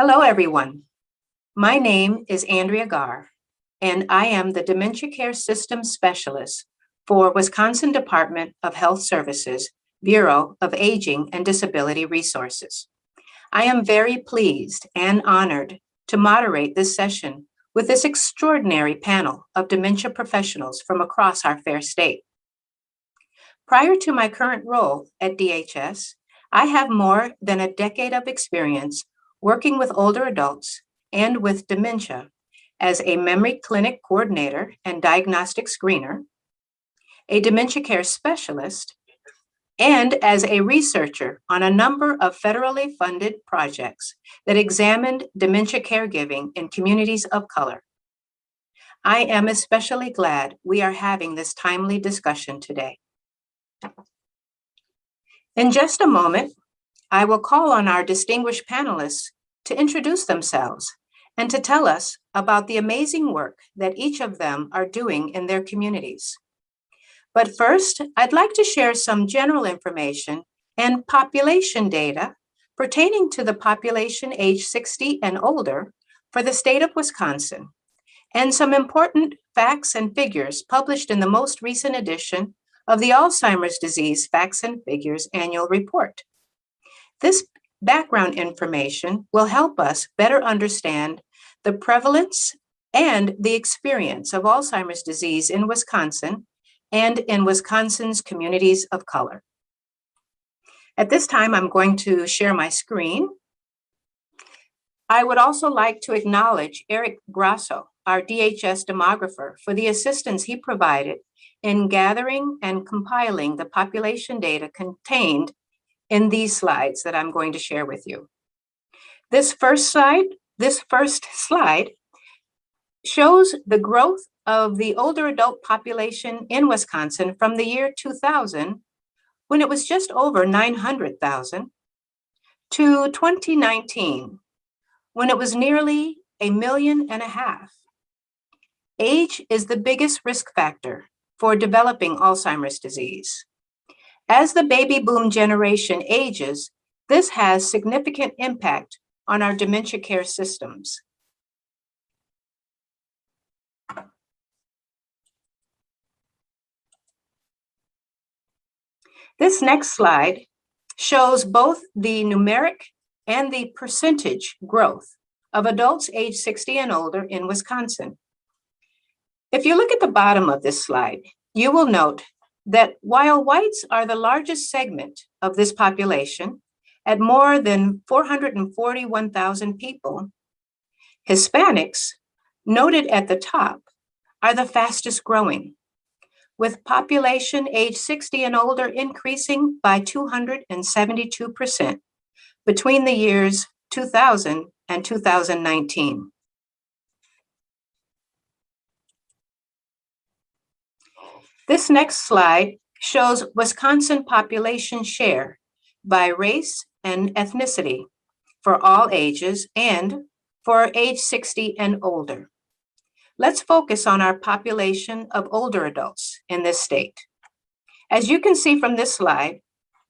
Hello, everyone. My name is Andrea Garr, and I am the Dementia Care Systems Specialist for Wisconsin Department of Health Services, Bureau of Aging and Disability Resources. I am very pleased and honored to moderate this session with this extraordinary panel of dementia professionals from across our fair state. Prior to my current role at DHS, I have more than a decade of experience working with older adults and with dementia as a memory clinic coordinator and diagnostic screener, a dementia care specialist, and as a researcher on a number of federally funded projects that examined dementia caregiving in communities of color. I am especially glad we are having this timely discussion today. In just a moment, I will call on our distinguished panelists to introduce themselves and to tell us about the amazing work that each of them are doing in their communities. But first, I'd like to share some general information and population data pertaining to the population age 60 and older for the state of Wisconsin, and some important facts and figures published in the most recent edition of the Alzheimer's Disease Facts and Figures Annual Report. This background information will help us better understand the prevalence and the experience of Alzheimer's disease in Wisconsin and in Wisconsin's communities of color. At this time, I'm going to share my screen. I would also like to acknowledge Eric Grasso, our DHS demographer, for the assistance he provided in gathering and compiling the population data contained in these slides that I'm going to share with you. This first slide shows the growth of the older adult population in Wisconsin from the year 2000, when it was just over 900,000, to 2019, when it was nearly 1.5 million. Age is the biggest risk factor for developing Alzheimer's disease. As the baby boom generation ages, this has significant impact on our dementia care systems. This next slide shows both the numeric and the percentage growth of adults age 60 and older in Wisconsin. If you look at the bottom of this slide, you will note that while whites are the largest segment of this population at more than 441,000 people, Hispanics, noted at the top, are the fastest growing, with population age 60 and older increasing by 272% between the years 2000 and 2019. This next slide shows Wisconsin population share by race and ethnicity for all ages and for age 60 and older. Let's focus on our population of older adults in this state. As you can see from this slide,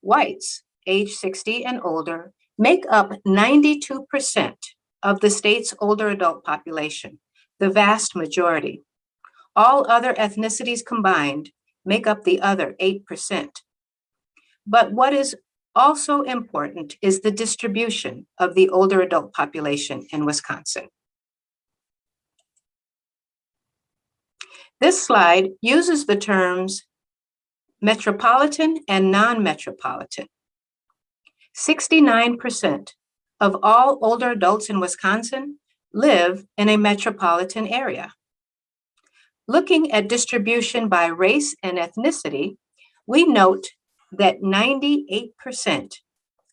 whites age 60 and older make up 92% of the state's older adult population, the vast majority. All other ethnicities combined make up the other 8%. But what is also important is the distribution of the older adult population in Wisconsin. This slide uses the terms metropolitan and non-metropolitan. 69% of all older adults in Wisconsin live in a metropolitan area. Looking at distribution by race and ethnicity, we note that 98%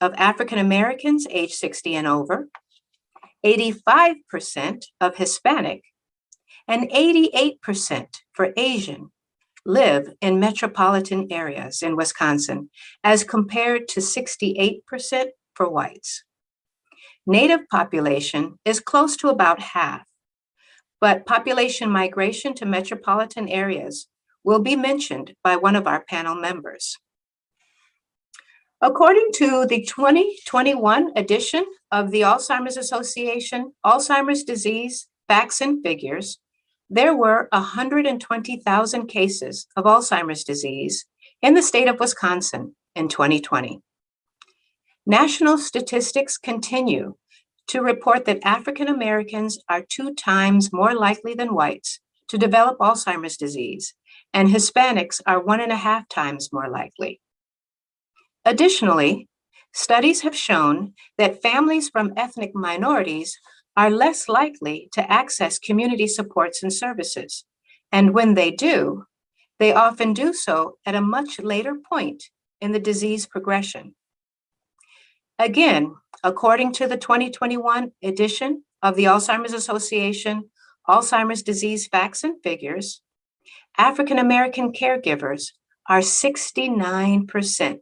of African Americans age 60 and over, 85% of Hispanic, and 88% for Asian live in metropolitan areas in Wisconsin, as compared to 68% for whites. Native population is close to about half, but population migration to metropolitan areas will be mentioned by one of our panel members. According to the 2021 edition of the Alzheimer's Association Alzheimer's Disease Facts and Figures, there were 120,000 cases of Alzheimer's disease in the state of Wisconsin in 2020. National statistics continue to report that African Americans are 2 times more likely than whites to develop Alzheimer's disease, and Hispanics are 1.5 times more likely. Additionally, studies have shown that families from ethnic minorities are less likely to access community supports and services, and when they do, they often do so at a much later point in the disease progression. Again, according to the 2021 edition of the Alzheimer's Association Alzheimer's Disease Facts and Figures, African American caregivers are 69%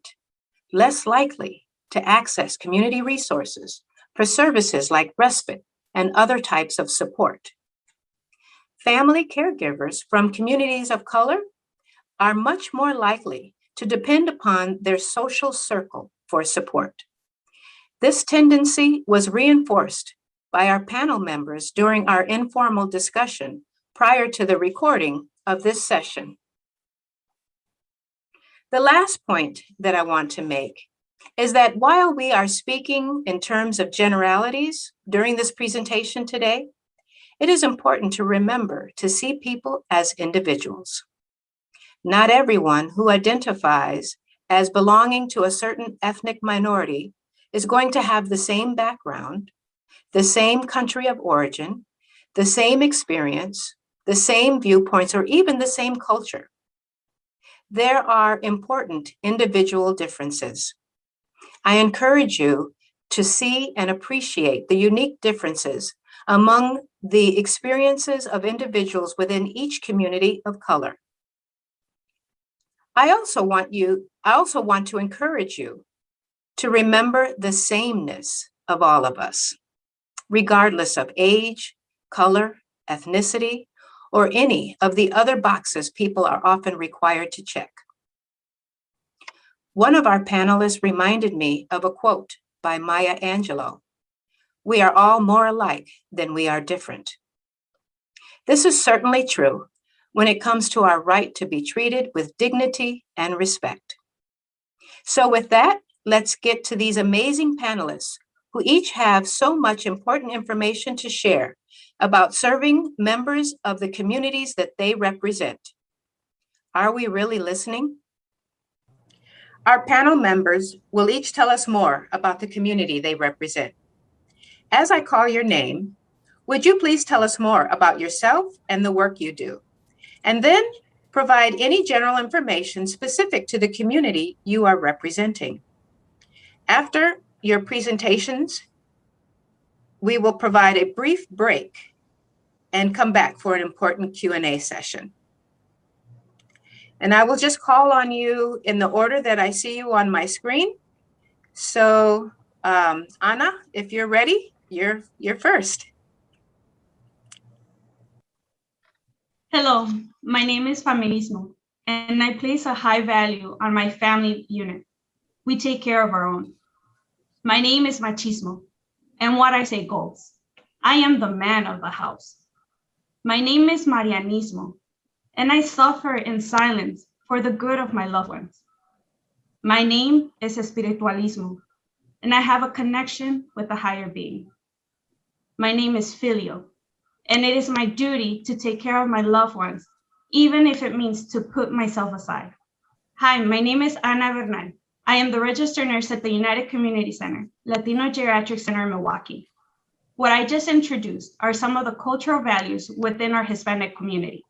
less likely to access community resources for services like respite and other types of support. Family caregivers from communities of color are much more likely to depend upon their social circle for support. This tendency was reinforced by our panel members during our informal discussion prior to the recording of this session. The last point that I want to make is that while we are speaking in terms of generalities during this presentation today, it is important to remember to see people as individuals. Not everyone who identifies as belonging to a certain ethnic minority is going to have the same background, the same country of origin, the same experience, the same viewpoints, or even the same culture. There are important individual differences. I encourage you to see and appreciate the unique differences among the experiences of individuals within each community of color. I also want to encourage you to remember the sameness of all of us, regardless of age, color, ethnicity, or any of the other boxes people are often required to check. One of our panelists reminded me of a quote by Maya Angelou: "We are all more alike than we are different." This is certainly true when it comes to our right to be treated with dignity and respect. So with that, let's get to these amazing panelists who each have so much important information to share about serving members of the communities that they represent. Are we really listening? Our panel members will each tell us more about the community they represent. As I call your name, would you please tell us more about yourself and the work you do? And then provide any general information specific to the community you are representing. After your presentations, we will provide a brief break and come back for an important Q&A session. And I will just call on you in the order that I see you on my screen. So Anna, if you're ready, you're first. Hello, my name is Feminismo, and I place a high value on my family unit. We take care of our own. My name is Machismo, and what I say goes. I am the man of the house. My name is Marianismo, and I suffer in silence for the good of my loved ones. My name is Espiritualismo, and I have a connection with the higher being. My name is Filio, and it is my duty to take care of my loved ones, even if it means to put myself aside. Hi, my name is Ana Bernal. I am the registered nurse at the United Community Center, Latino Geriatric Center in Milwaukee. What I just introduced are some of the cultural values within our Hispanic community.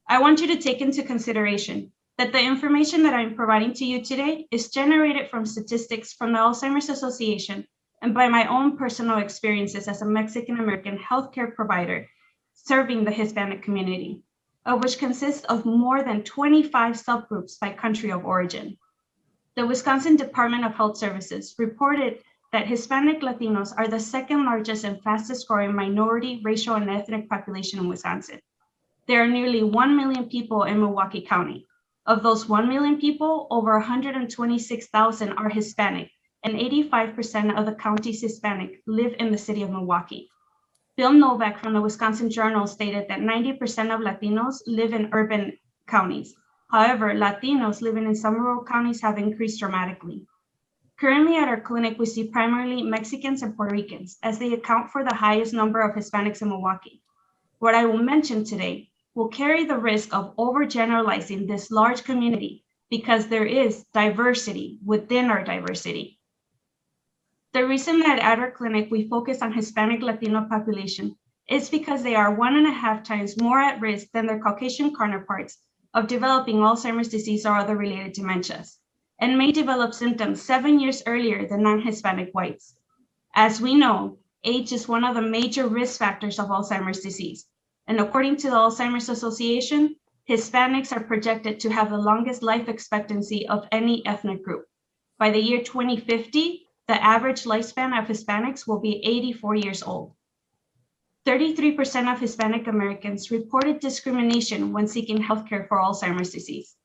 I want you to take into consideration that the information that I'm providing to you today is generated from statistics from the Alzheimer's Association and by my own personal experiences as a Mexican-American healthcare provider serving the Hispanic community, of which consists of more than 25 subgroups by country of origin. The Wisconsin Department of Health Services reported that Hispanic Latinos are the second largest and fastest growing minority, racial, and ethnic population in Wisconsin. There are nearly 1 million people in Milwaukee County, Of those 1 million people, over 126,000 are Hispanic, and 85% of the county's Hispanic live in the city of Milwaukee. Bill Novak from the Wisconsin Journal stated that 90% of Latinos live in urban counties. However, Latinos living in some rural counties have increased dramatically. Currently at our clinic, we see primarily Mexicans and Puerto Ricans, as they account for the highest number of Hispanics in Milwaukee. What I will mention today will carry the risk of overgeneralizing this large community because there is diversity within our diversity. The reason that at our clinic we focus on Hispanic Latino population is because they are 1.5 times more at risk than their Caucasian counterparts of developing Alzheimer's disease or other related dementias, and may develop symptoms 7 years earlier than non-Hispanic whites. As we know, age is one of the major risk factors of Alzheimer's disease. And according to the Alzheimer's Association, Hispanics are projected to have the longest life expectancy of any ethnic group. By the year 2050, the average lifespan of Hispanics will be 84 years old. 33% of Hispanic Americans reported discrimination when seeking healthcare for Alzheimer's disease.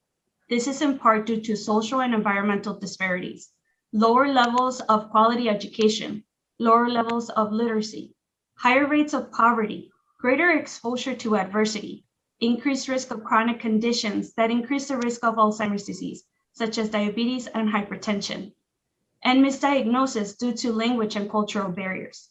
This is in part due to social and environmental disparities, lower levels of quality education, lower levels of literacy, higher rates of poverty, greater exposure to adversity, increased risk of chronic conditions that increase the risk of Alzheimer's disease, such as diabetes and hypertension, and misdiagnosis due to language and cultural barriers.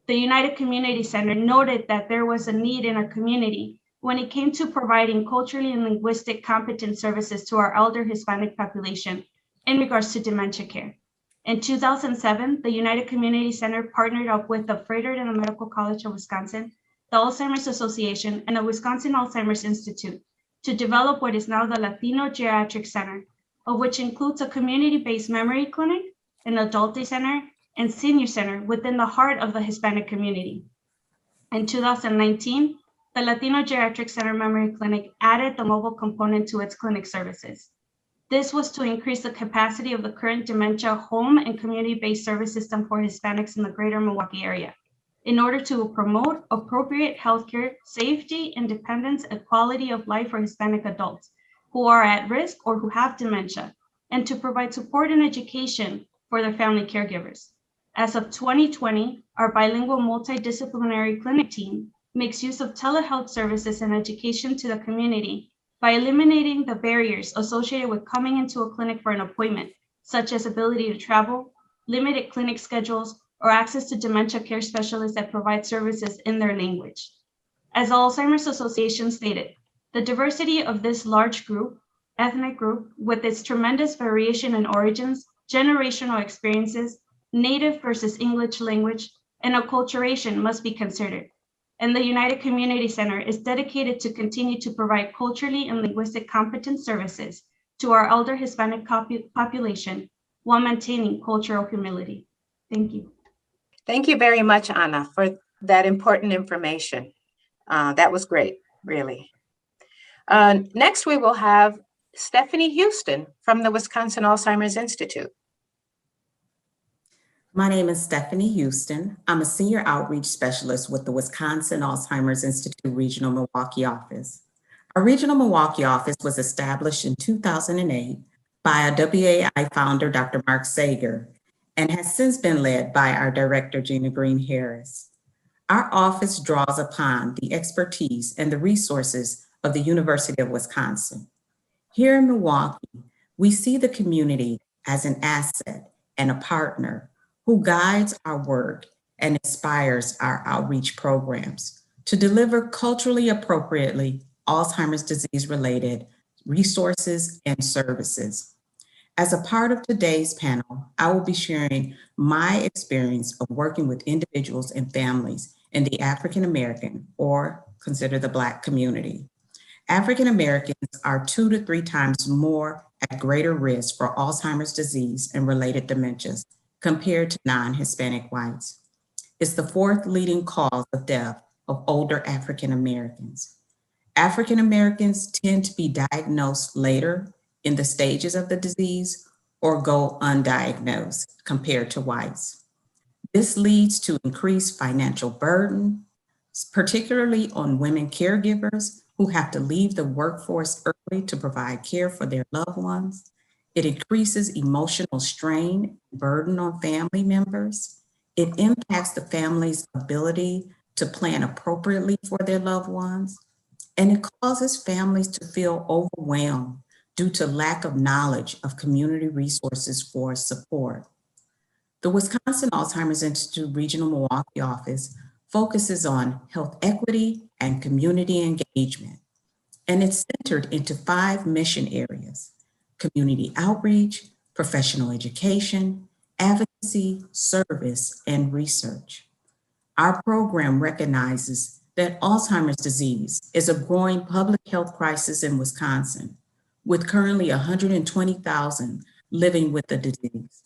The United Community Center noted that there was a need in our community when it came to providing culturally and linguistic competent services to our elder Hispanic population in regards to dementia care. In 2007, the United Community Center partnered up with the Frederick and the Medical College of Wisconsin, the Alzheimer's Association, and the Wisconsin Alzheimer's Institute to develop what is now the Latino Geriatric Center, of which includes a community-based memory clinic, an adult day center, and senior center within the heart of the Hispanic community. In 2019, the Latino Geriatric Center Memory Clinic added the mobile component to its clinic services. This was to increase the capacity of the current dementia home and community-based service system for Hispanics in the greater Milwaukee area in order to promote appropriate healthcare, safety, independence, and quality of life for Hispanic adults who are at risk or who have dementia, and to provide support and education for their family caregivers. As of 2020, our bilingual multidisciplinary clinic team makes use of telehealth services and education to the community by eliminating the barriers associated with coming into a clinic for an appointment, such as ability to travel, limited clinic schedules, or access to dementia care specialists that provide services in their language. As the Alzheimer's Association stated, the diversity of this large group, ethnic group, with its tremendous variation in origins, generational experiences, native versus English language, and acculturation must be considered. And the United Community Center is dedicated to continue to provide culturally and linguistic competent services to our elder Hispanic population while maintaining cultural humility. Thank you. Thank you very much, Anna, for that important information. That was great, really. Next, we will have Stephanie Houston from the Wisconsin Alzheimer's Institute. My name is Stephanie Houston. I'm a senior outreach specialist with the Wisconsin Alzheimer's Institute Regional Milwaukee office. Our regional Milwaukee office was established in 2008 by a WAI founder, Dr. Mark Sager, and has since been led by our director, Gina Green Harris. Our office draws upon the expertise and the resources of the University of Wisconsin. Here in Milwaukee, we see the community as an asset and a partner who guides our work and inspires our outreach programs to deliver culturally appropriately Alzheimer's disease-related resources and services. As a part of today's panel, I will be sharing my experience of working with individuals and families in the African American, or consider the Black community. African Americans are 2 to 3 times more at greater risk for Alzheimer's disease and related dementias compared to non-Hispanic whites. It's the 4th leading cause of death of older African Americans. African Americans tend to be diagnosed later in the stages of the disease or go undiagnosed compared to whites. This leads to increased financial burden, particularly on women caregivers who have to leave the workforce early to provide care for their loved ones. It increases emotional strain and burden on family members. It impacts the family's ability to plan appropriately for their loved ones. And it causes families to feel overwhelmed due to lack of knowledge of community resources for support. The Wisconsin Alzheimer's Institute Regional Milwaukee office focuses on health equity and community engagement, and it's centered into 5 mission areas: community outreach, professional education, advocacy, service, and research. Our program recognizes that Alzheimer's disease is a growing public health crisis in Wisconsin, with currently 120,000 living with the disease.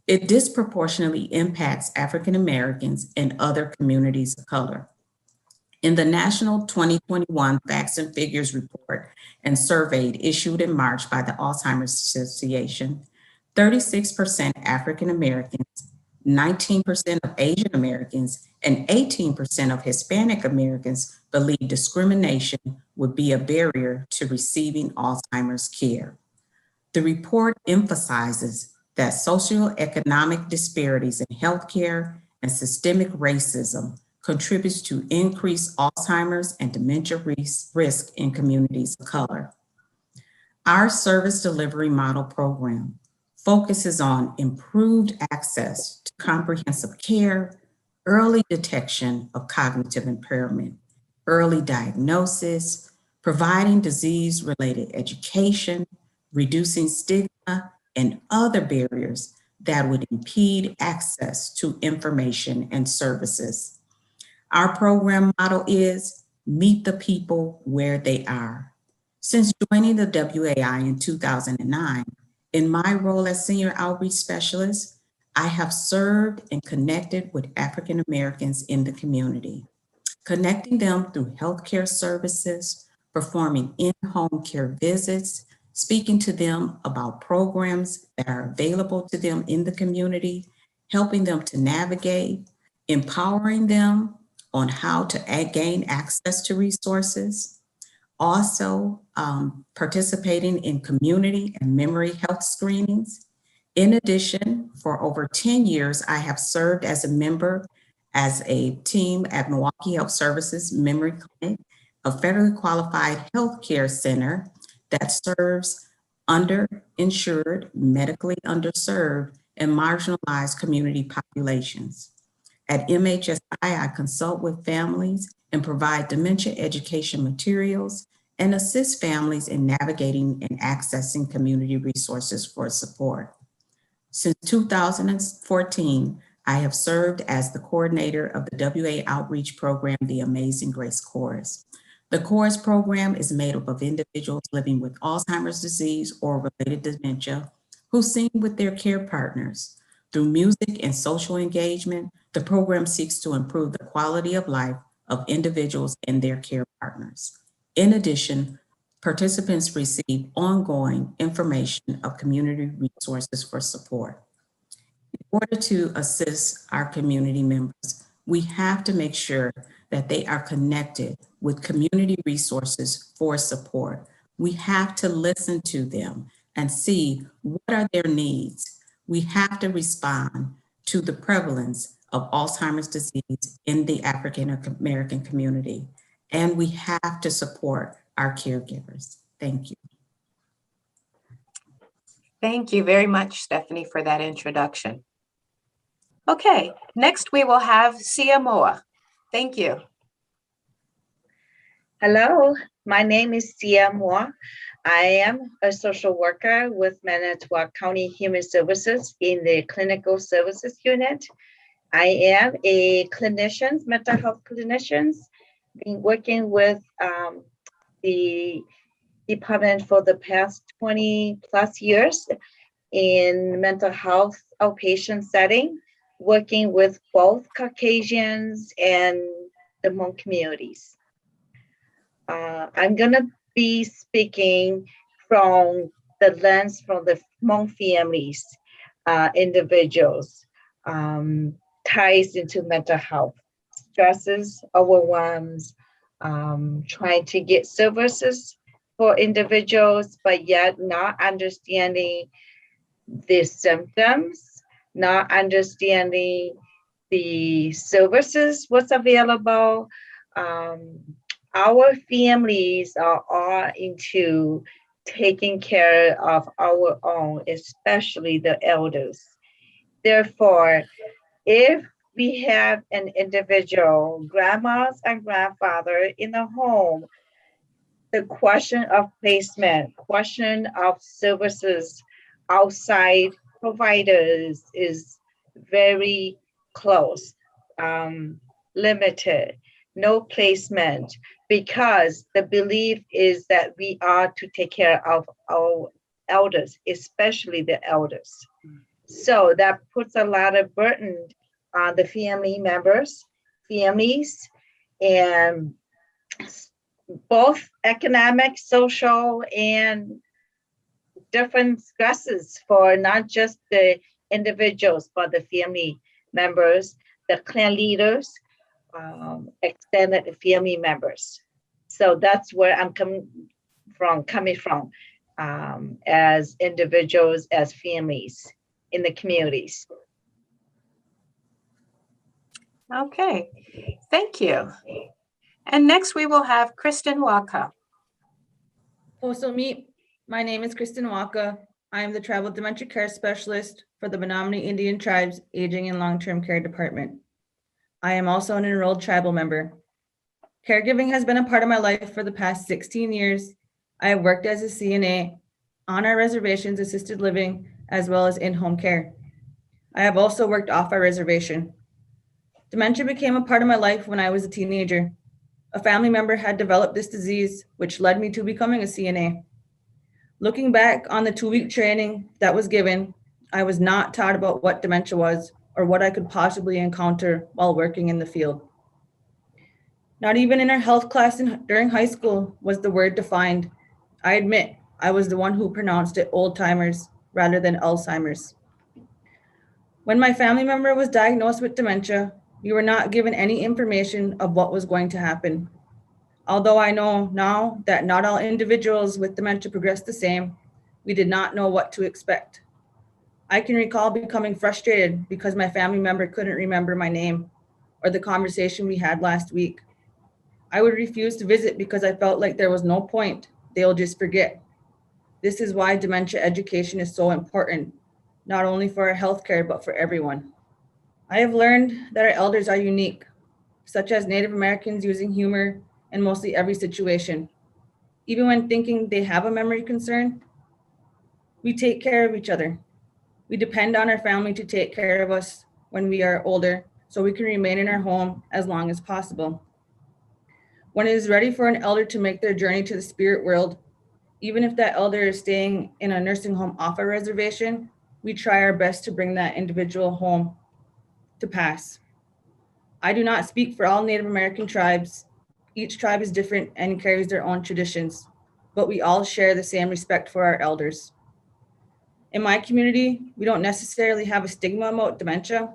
It disproportionately impacts African Americans and other communities of color. In the National 2021 Facts and Figures Report and Survey issued in March by the Alzheimer's Association, 36% African Americans, 19% of Asian Americans, and 18% of Hispanic Americans believe discrimination would be a barrier to receiving Alzheimer's care. The report emphasizes that socioeconomic disparities in healthcare and systemic racism contributes to increased Alzheimer's and dementia risk in communities of color. Our service delivery model program focuses on improved access to comprehensive care, early detection of cognitive impairment, early diagnosis, providing disease-related education, reducing stigma, and other barriers that would impede access to information and services. Our program model is meet the people where they are. Since joining the WAI in 2009, in my role as Senior Outreach Specialist, I have served and connected with African Americans in the community, connecting them through healthcare services, performing in-home care visits, speaking to them about programs that are available to them in the community, helping them to navigate, empowering them on how to gain access to resources, also participating in community and memory health screenings. In addition, for over 10 years, I have served as a member as a team at Milwaukee Health Services Memory Clinic, a federally qualified healthcare center that serves underinsured, medically underserved, and marginalized community populations. At MHSI, I consult with families and provide dementia education materials and assist families in navigating and accessing community resources for support. Since 2014, I have served as the coordinator of the WA outreach program, the Amazing Grace Chorus. The Chorus program is made up of individuals living with Alzheimer's disease or related dementia who sing with their care partners. Through music and social engagement, the program seeks to improve the quality of life of individuals and their care partners. In addition, participants receive ongoing information of community resources for support. In order to assist our community members, we have to make sure that they are connected with community resources for support. We have to listen to them and see what are their needs. We have to respond to the prevalence of Alzheimer's disease in the African American community, and we have to support our caregivers. Thank you. Thank you very much, Stephanie, for that introduction. Okay, next we will have Sia Moa. Thank you. Hello, my name is Sia Moa. I am a social worker with Manitowoc County Human Services in the Clinical Services Unit. I am a clinician, mental health clinician, been working with the department for the past 20 plus years in mental health outpatient setting, working with both Caucasians and the Hmong communities. I'm gonna be speaking from the lens from the Hmong families, individuals, ties into mental health, stresses, overwhelms, trying to get services for individuals, but yet not understanding the symptoms, not understanding the services, what's available. Our families are all into taking care of our own, especially the elders. Therefore, if we have an individual, grandmas and grandfather in the home, the question of placement, question of services outside providers is very close, limited, no placement, because the belief is that we are to take care of our elders, especially the elders. So that puts a lot of burden on the family members, families, and both economic, social, and different stresses for not just the individuals, but the family members, the clan leaders, extended family members. So that's where I'm coming from as individuals, as families in the communities. Okay, thank you. And next we will have Kristin Walker. Postal Meet. My name is Kristin Walker. I am the Tribal Dementia Care Specialist for the Menominee Indian Tribes Aging and Long-Term Care Department. I am also an enrolled tribal member. Caregiving has been a part of my life for the past 16 years. I have worked as a CNA on our reservations, assisted living, as well as in-home care. I have also worked off our reservation. Dementia became a part of my life when I was a teenager. A family member had developed this disease, which led me to becoming a CNA. Looking back on the 2-week training that was given, I was not taught about what dementia was or what I could possibly encounter while working in the field. Not even in our health class during high school was the word defined. I admit I was the one who pronounced it old-timers rather than Alzheimer's. When my family member was diagnosed with dementia, we were not given any information of what was going to happen. Although I know now that not all individuals with dementia progress the same, we did not know what to expect. I can recall becoming frustrated because my family member couldn't remember my name or the conversation we had last week. I would refuse to visit because I felt like there was no point. They'll just forget. This is why dementia education is so important, not only for our healthcare, but for everyone. I have learned that our elders are unique, such as Native Americans using humor in mostly every situation. Even when thinking they have a memory concern, we take care of each other. We depend on our family to take care of us when we are older, so we can remain in our home as long as possible. When it is ready for an elder to make their journey to the spirit world, even if that elder is staying in a nursing home off a reservation, we try our best to bring that individual home to pass. I do not speak for all Native American tribes. Each tribe is different and carries their own traditions, but we all share the same respect for our elders. In my community, we don't necessarily have a stigma about dementia.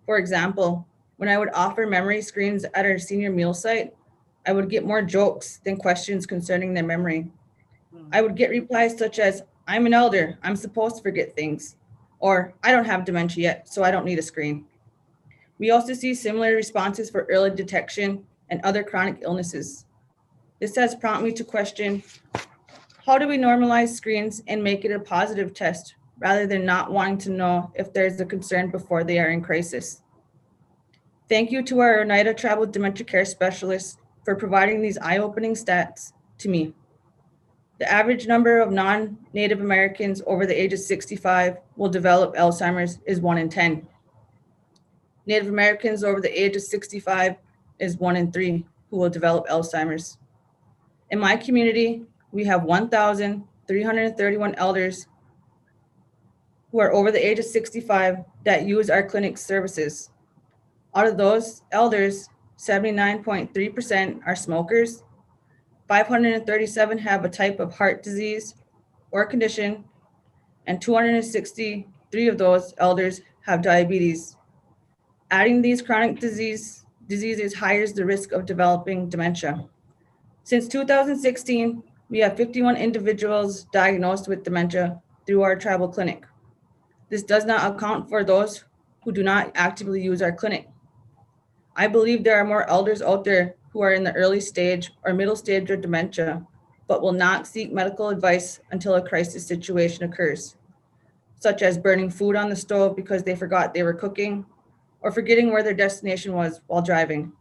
For example, when I would offer memory screens at our senior meal site, I would get more jokes than questions concerning their memory. I would get replies such as, "I'm an elder, I'm supposed to forget things," or "I don't have dementia yet, so I don't need a screen." We also see similar responses for early detection and other chronic illnesses. This has prompted me to question, how do we normalize screens and make it a positive test rather than not wanting to know if there's a concern before they are in crisis? Thank you to our Oneida Tribal Dementia Care Specialists for providing these eye-opening stats to me. The average number of non-Native Americans over the age of 65 will develop Alzheimer's is 1 in 10. Native Americans over the age of 65 is 1 in 3 who will develop Alzheimer's. In my community, we have 1,331 elders who are over the age of 65 that use our clinic services. Out of those elders, 79.3% are smokers, 537 have a type of heart disease or condition, and 263 of those elders have diabetes. Adding these chronic diseases higher the risk of developing dementia. Since 2016, we have 51 individuals diagnosed with dementia through our tribal clinic. This does not account for those who do not actively use our clinic. I believe there are more elders out there who are in the early stage or middle stage of dementia, but will not seek medical advice until a crisis situation occurs, such as burning food on the stove because they forgot they were cooking, or forgetting where their destination was while driving.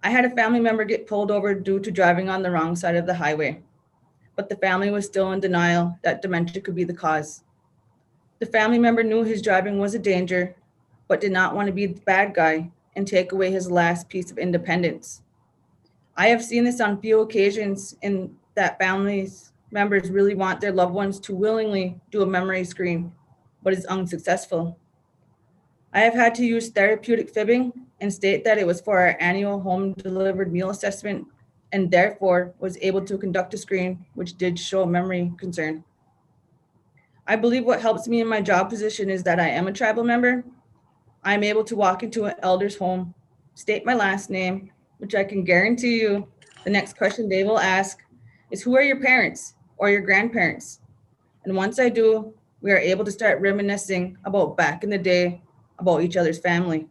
I had a family member get pulled over due to driving on the wrong side of the highway, but the family was still in denial that dementia could be the cause. The family member knew his driving was a danger, but did not want to be the bad guy and take away his last piece of independence. I have seen this on few occasions in that families members really want their loved ones to willingly do a memory screen, but is unsuccessful. I have had to use therapeutic fibbing and state that it was for our annual home delivered meal assessment, and therefore was able to conduct a screen which did show memory concern. I believe what helps me in my job position is that I am a tribal member. I'm able to walk into an elder's home, state my last name, which I can guarantee you the next question they will ask is, who are your parents or your grandparents? And once I do, we are able to start reminiscing about back in the day about each other's family.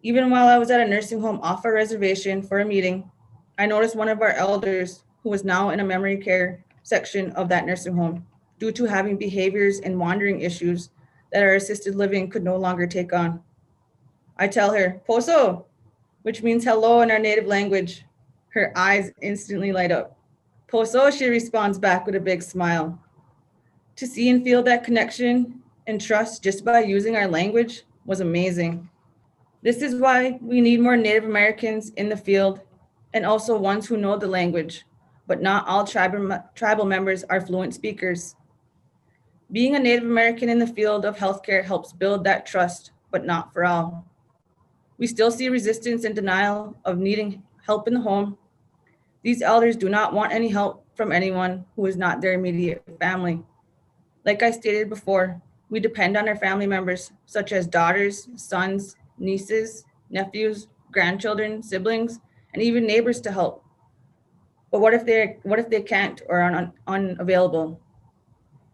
Even while I was at a nursing home off a reservation for a meeting, I noticed one of our elders who was now in a memory care section of that nursing home due to having behaviors and wandering issues that our assisted living could no longer take on. I tell her, Poso, which means hello in our native language. Her eyes instantly light up. Poso, she responds back with a big smile. To see and feel that connection and trust just by using our language was amazing. This is why we need more Native Americans in the field, and also ones who know the language, but not all tribal members are fluent speakers. Being a Native American in the field of healthcare helps build that trust, but not for all. We still see resistance and denial of needing help in the home. These elders do not want any help from anyone who is not their immediate family. Like I stated before, we depend on our family members, such as daughters, sons, nieces, nephews, grandchildren, siblings, and even neighbors to help. But what if they can't or are unavailable?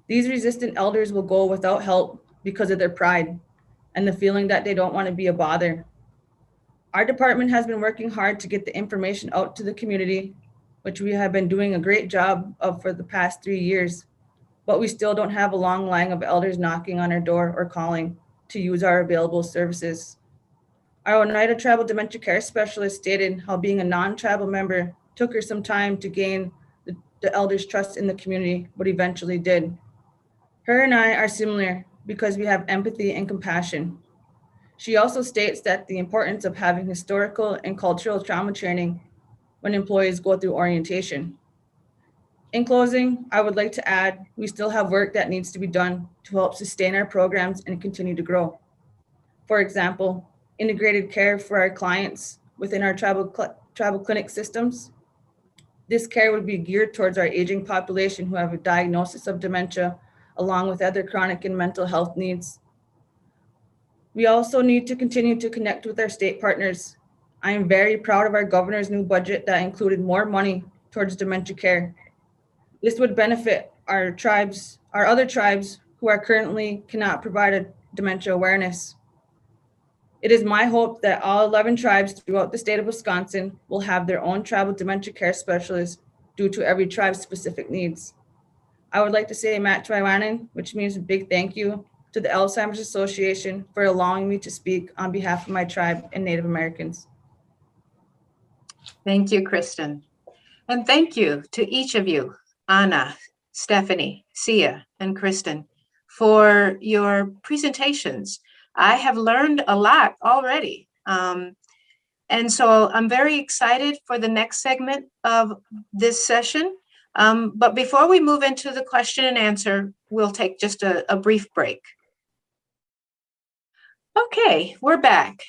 These resistant elders will go without help because of their pride and the feeling that they don't want to be a bother. Our department has been working hard to get the information out to the community, which we have been doing a great job of for the past 3 years, but we still don't have a long line of elders knocking on our door or calling to use our available services. Our Oneida Tribal Dementia Care Specialist stated how being a non-tribal member took her some time to gain the elders' trust in the community, but eventually did. Her and I are similar because we have empathy and compassion. She also states that the importance of having historical and cultural trauma training when employees go through orientation. In closing, I would like to add, we still have work that needs to be done to help sustain our programs and continue to grow. For example, integrated care for our clients within our tribal clinic systems. This care would be geared towards our aging population who have a diagnosis of dementia, along with other chronic and mental health needs. We also need to continue to connect with our state partners. I am very proud of our governor's new budget that included more money towards dementia care. This would benefit our other tribes who are currently cannot provide a dementia awareness. It is my hope that all 11 tribes throughout the state of Wisconsin will have their own tribal dementia care specialist due to every tribe's specific needs. I would like to say Matt Triwanan, which means a big thank you to the Alzheimer's Association for allowing me to speak on behalf of my tribe and Native Americans. Thank you, Kristin. And thank you to each of you, Anna, Stephanie, Sia, and Kristin, for your presentations. I have learned a lot already. And so I'm very excited for the next segment of this session. But before we move into the question and answer, we'll take just a brief break. Okay, we're back.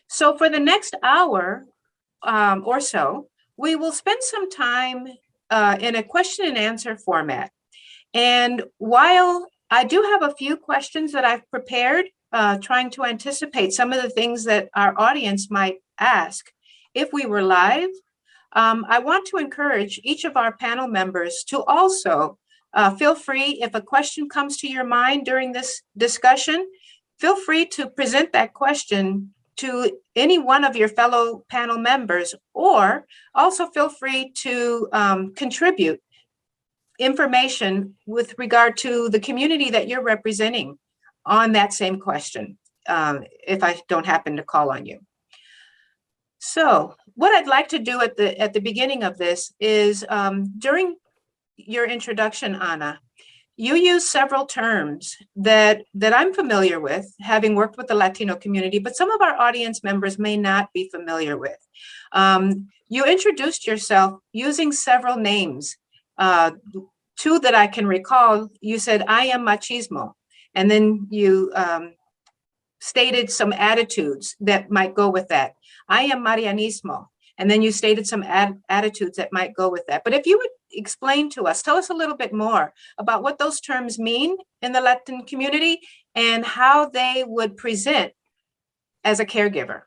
So for the next hour or so, we will spend some time in a question and answer format. And while I do have a few questions that I've prepared, trying to anticipate some of the things that our audience might ask if we were live, I want to encourage each of our panel members to also feel free, if a question comes to your mind during this discussion, feel free to present that question to any one of your fellow panel members, or also feel free to contribute information with regard to the community that you're representing on that same question, if I don't happen to call on you. So what I'd like to do at the beginning of this is, during your introduction, Anna, you use several terms that I'm familiar with, having worked with the Latino community, but some of our audience members may not be familiar with. You introduced yourself using several names. Two that I can recall, you said, "I am machismo," and then you stated some attitudes that might go with that. "I am Marianismo," and then you stated some attitudes that might go with that. But if you would explain to us, tell us a little bit more about what those terms mean in the Latin community and how they would present as a caregiver.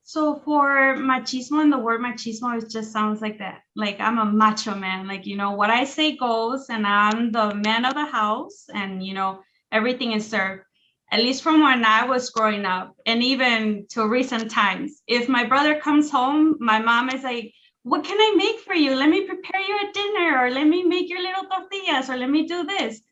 So for machismo, and the word machismo, it just sounds like that. Like I'm a macho man, like, you know, what I say goes, and I'm the man of the house, and, you know, everything is served. At least from when I was growing up, and even to recent times, if my brother comes home, my mom is like, "What can I make for you? Let me prepare you a dinner, or let me make your little tortillas, or let me do this,"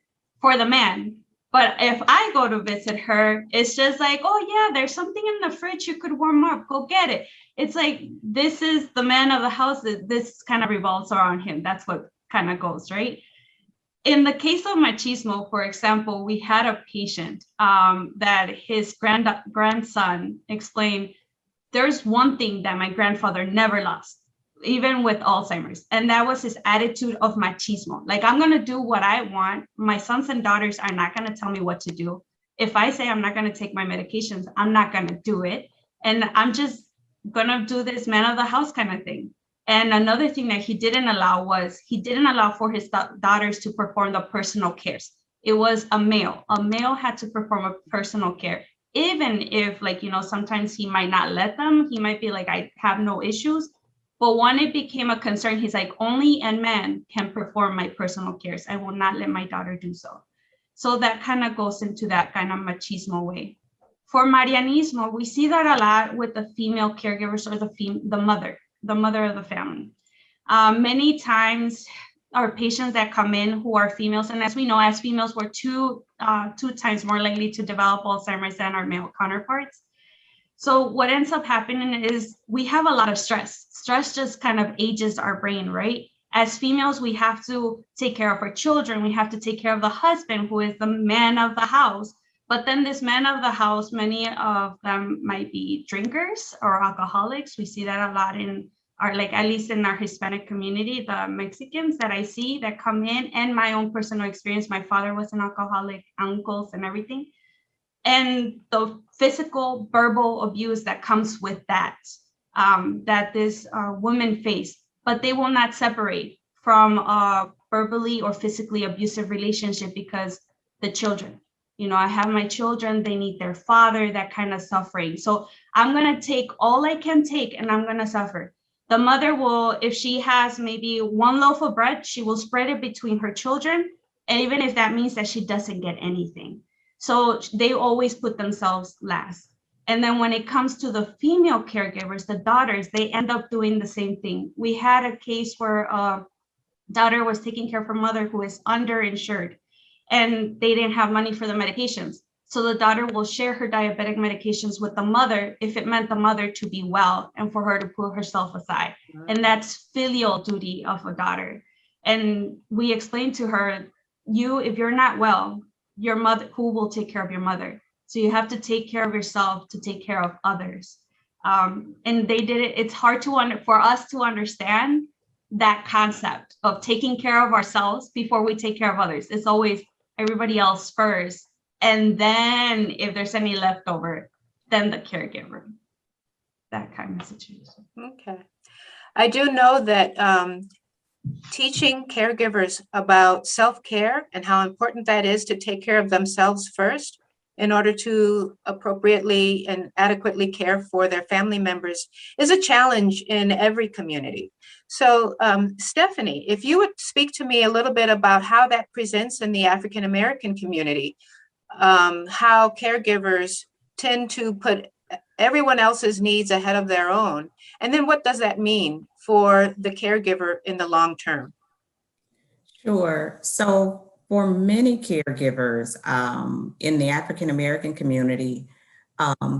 for the man. But if I go to visit her, it's just like, "Oh yeah, there's something in the fridge you could warm up, go get it." It's like, this is the man of the house, this kind of revolves around him. That's what kind of goes, right? In the case of machismo, for example, we had a patient that his grandson explained, "There's one thing that my grandfather never lost, even with Alzheimer's, and that was his attitude of machismo. Like, I'm going to do what I want. My sons and daughters are not going to tell me what to do. If I say I'm not going to take my medications, I'm not going to do it. And I'm just going to do this man of the house kind of thing." And another thing that he didn't allow was, he didn't allow for his daughters to perform the personal cares. It was a male. A male had to perform a personal care. Even if, like, you know, sometimes he might not let them. He might be like, "I have no issues." But when it became a concern, he's like, "Only a man can perform my personal cares. I will not let my daughter do so." So that kind of goes into that kind of machismo way. For Marianismo, we see that a lot with the female caregivers, or the mother of the family. Many times our patients that come in who are females, and as we know, as females, we're two times more likely to develop Alzheimer's than our male counterparts. So what ends up happening is we have a lot of stress. Stress just kind of ages our brain, right? As females, we have to take care of our children. We have to take care of the husband, who is the man of the house. But then this man of the house, many of them might be drinkers or alcoholics. We see that a lot in our, like, at least in our Hispanic community, the Mexicans that I see that come in, and my own personal experience. My father was an alcoholic, uncles and everything. And the physical, verbal abuse that comes with that, that this woman faced, but they will not separate from a verbally or physically abusive relationship because the children, you know, I have my children, they need their father, that kind of suffering. So I'm going to take all I can take, and I'm going to suffer. The mother will, if she has maybe one loaf of bread, she will spread it between her children, and even if that means that she doesn't get anything. So they always put themselves last. And then when it comes to the female caregivers, the daughters, they end up doing the same thing. We had a case where a daughter was taking care of her mother who is underinsured, and they didn't have money for the medications. So the daughter will share her diabetic medications with the mother if it meant the mother to be well and for her to put herself aside. And that's filial duty of a daughter. And we explained to her, if you're not well, your mother, who will take care of your mother? So you have to take care of yourself to take care of others. And they did it. It's hard for us to understand that concept of taking care of ourselves before we take care of others. It's always everybody else first. And then if there's any leftover, then the caregiver, that kind of situation. Okay. I do know that teaching caregivers about self-care and how important that is to take care of themselves first in order to appropriately and adequately care for their family members is a challenge in every community. So Stephanie, if you would speak to me a little bit about how that presents in the African American community, how caregivers tend to put everyone else's needs ahead of their own. And then what does that mean for the caregiver in the long term? Sure. So for many caregivers in the African American community,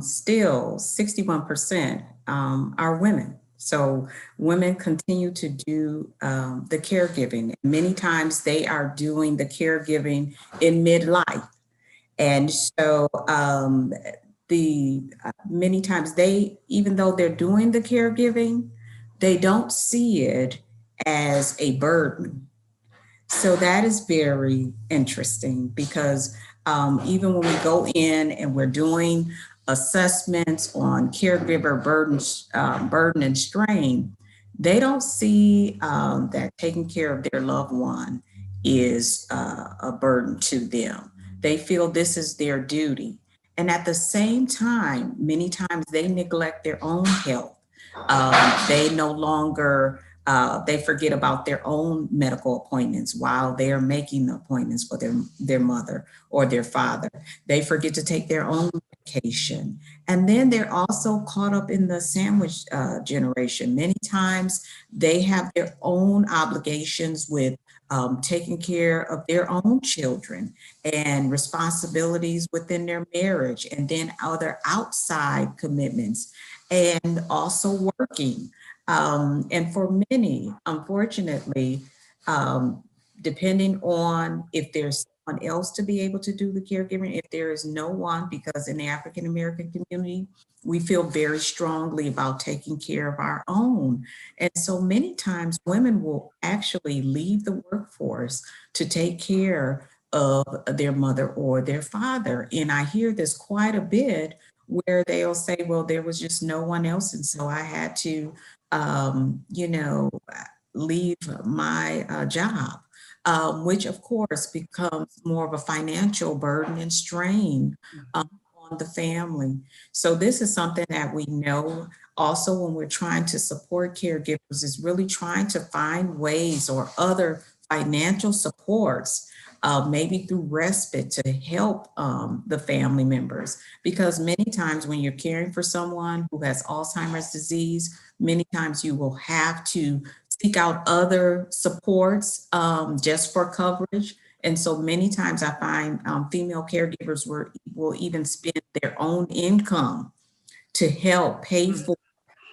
still 61% are women. So women continue to do the caregiving. Many times they are doing the caregiving in midlife. And so many times even though they're doing the caregiving, they don't see it as a burden. So that is very interesting because even when we go in and we're doing assessments on caregiver burden and strain, they don't see that taking care of their loved one is a burden to them. They feel this is their duty. And at the same time, many times they neglect their own health. They no longer they forget about their own medical appointments while they are making the appointments for their mother or their father. They forget to take their own medication. And then they're also caught up in the sandwich generation. Many times they have their own obligations with taking care of their own children and responsibilities within their marriage, and then other outside commitments, and also working. And for many, unfortunately, depending on if there's someone else to be able to do the caregiving, if there is no one, because in the African American community, we feel very strongly about taking care of our own. And so many times women will actually leave the workforce to take care of their mother or their father. And I hear this quite a bit where they'll say, well, there was just no one else. And so I had to leave my job, which of course becomes more of a financial burden and strain on the family. So this is something that we know also when we're trying to support caregivers is really trying to find ways or other financial supports, maybe through respite to help the family members. Because many times when you're caring for someone who has Alzheimer's disease, many times you will have to seek out other supports just for coverage. And so many times I find female caregivers will even spend their own income to help pay for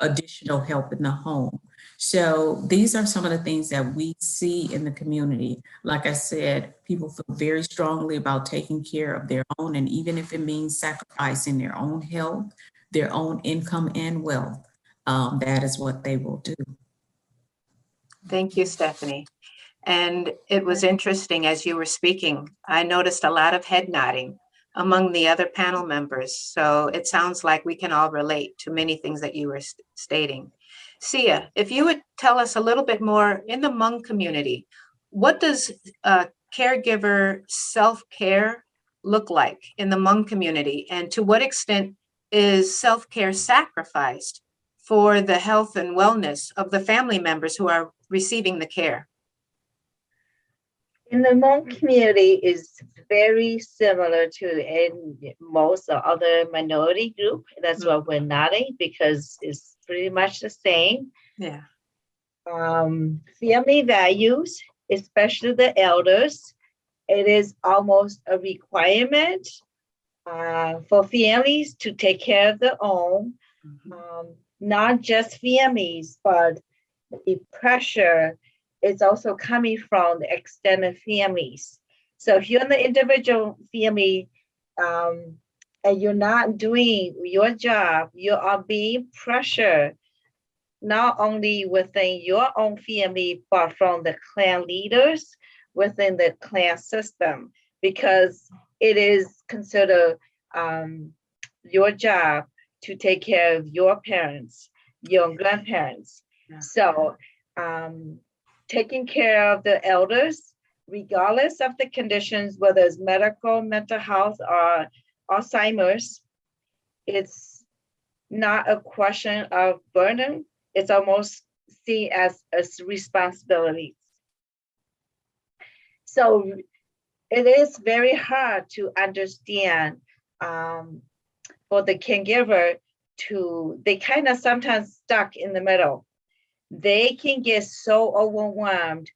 additional help in the home. So these are some of the things that we see in the community. Like I said, people feel very strongly about taking care of their own, and even if it means sacrificing their own health, their own income and wealth, that is what they will do. Thank you, Stephanie. And it was interesting as you were speaking, I noticed a lot of head nodding among the other panel members. So it sounds like we can all relate to many things that you were stating. Sia, if you would tell us a little bit more in the Hmong community, what does caregiver self-care look like in the Hmong community? And to what extent is self-care sacrificed for the health and wellness of the family members who are receiving the care? In the Hmong community is very similar to in most other minority group. That's why we're nodding, because it's pretty much the same. Yeah. Family values, especially the elders, it is almost a requirement for families to take care of their own. Not just families, but the pressure is also coming from the extended families. So if you're in the individual family and you're not doing your job, you are being pressured not only within your own family, but from the clan leaders within the clan system, because it is considered your job to take care of your parents, your grandparents. Yeah. So taking care of the elders, regardless of the conditions, whether it's medical, mental health, or Alzheimer's, it's not a question of burden. It's almost seen as a responsibility. So it is very hard to understand for the caregiver they kind of sometimes stuck in the middle. They can get so overwhelmed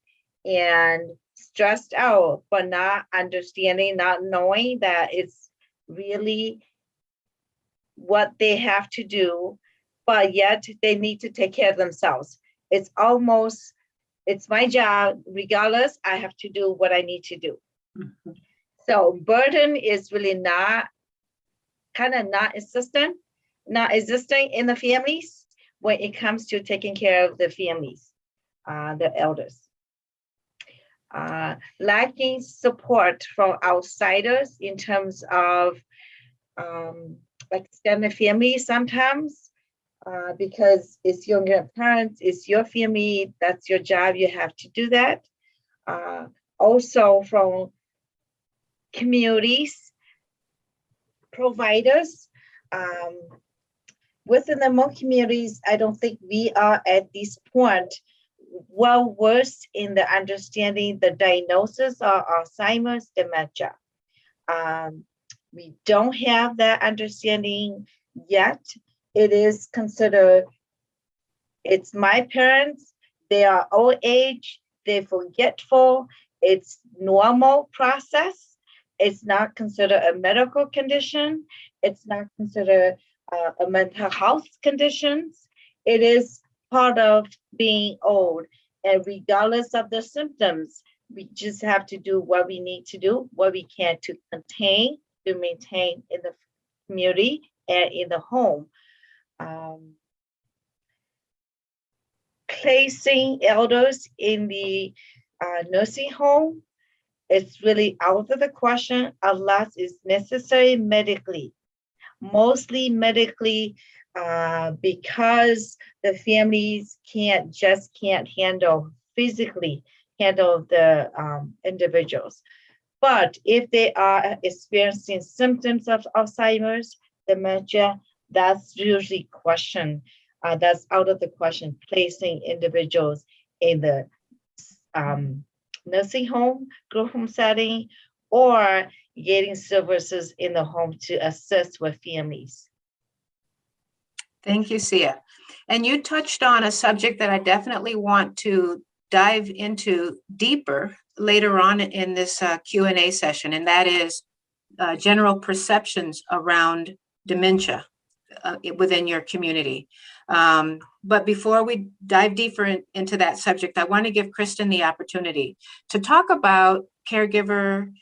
and stressed out, but not understanding, not knowing that it's really what they have to do, but yet they need to take care of themselves. It's my job, regardless, I have to do what I need to do. Mm-hmm. So burden is really not existing in the families when it comes to taking care of the families, the elders. Lacking support from outsiders in terms of like extended family sometimes, because it's your parents, it's your family, that's your job, you have to do that. Also from communities, providers, within the Hmong communities, I don't think we are at this point well versed in the understanding the diagnosis of Alzheimer's, dementia. We don't have that understanding yet. It is considered, it's my parents, they are old age, they're forgetful, it's normal process. It's not considered a medical condition. It's not considered a mental health condition. It is part of being old. And regardless of the symptoms, we just have to do what we need to do, what we can to maintain in the community and in the home. Placing elders in the nursing home, it's really out of the question unless it's necessary medically. Mostly medically, because the families can't physically handle the individuals. But if they are experiencing symptoms of Alzheimer's, dementia, that's usually question. That's out of the question, placing individuals in the nursing home, group home setting, or getting services in the home to assist with families. Thank you, Sia. And you touched on a subject that I definitely want to dive into deeper later on in this Q&A session, and that is general perceptions around dementia within your community. But before we dive deeper into that subject, I want to give Kristin the opportunity to talk about caregiver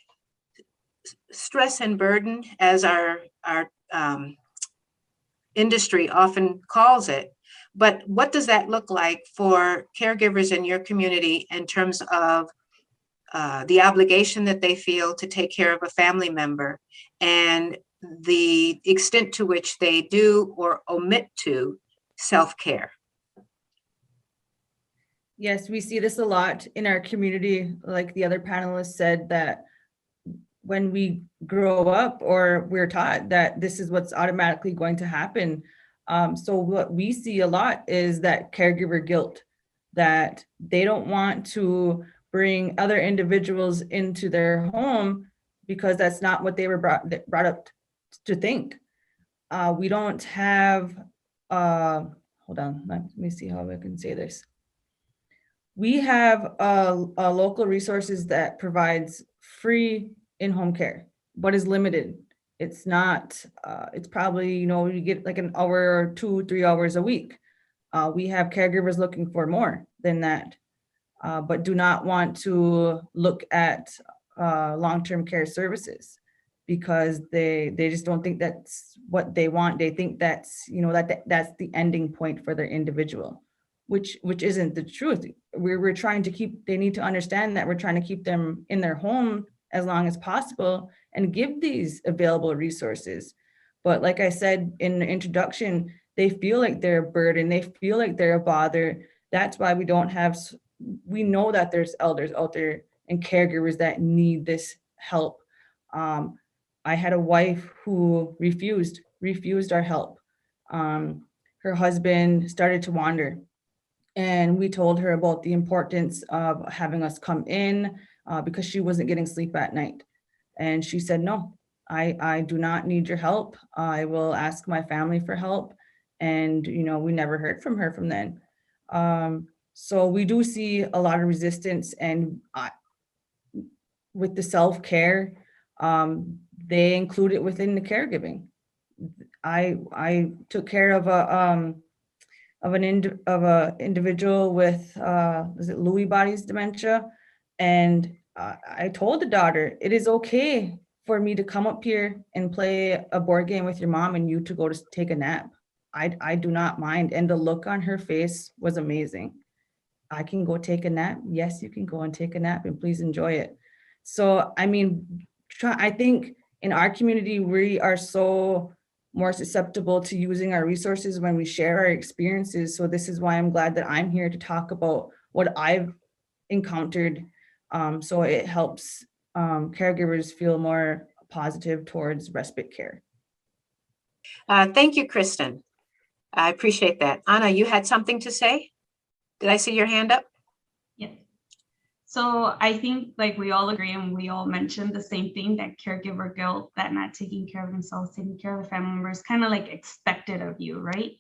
stress and burden, as our industry often calls it. But what does that look like for caregivers in your community in terms of the obligation that they feel to take care of a family member and the extent to which they do or omit to self-care? Yes, we see this a lot in our community. Like the other panelists said, that when we grow up or we're taught that this is what's automatically going to happen. So what we see a lot is that caregiver guilt, that they don't want to bring other individuals into their home because that's not what they were brought up to think. We don't have, hold on, let me see how I can say this. We have local resources that provides free in-home care, but is limited. It's not, it's probably, you get like an hour or 2-3 hours a week. We have caregivers looking for more than that, but do not want to look at long-term care services because they just don't think that's what they want. They think that's, that's the ending point for their individual, which isn't the truth. We're trying to they need to understand that we're trying to keep them in their home as long as possible and give these available resources. But like I said in the introduction, they feel like they're a burden. They feel like they're a bother. That's why we know that there's elders out there and caregivers that need this help. I had a wife who refused our help. Her husband started to wander, and we told her about the importance of having us come in because she wasn't getting sleep at night. And she said, no, I do not need your help. I will ask my family for help. And, we never heard from her from then. So we do see a lot of resistance, and with the self-care, they include it within the caregiving. I took care of an individual with was it Lewy bodies dementia, and I told the daughter, it is okay for me to come up here and play a board game with your mom and you to go to take a nap. I do not mind. And the look on her face was amazing. I can go take a nap. Yes, you can go and take a nap, and please enjoy it. So, I mean, I think in our community, we are so more susceptible to using our resources when we share our experiences. So this is why I'm glad that I'm here to talk about what I've encountered. So it helps caregivers feel more positive towards respite care. Thank you, Kristin. I appreciate that. Anna, you had something to say? Did I see your hand up? Yeah. So I think like we all agree and we all mentioned the same thing, that caregiver guilt, that not taking care of themselves, taking care of the family members, kind of like expected of you, right?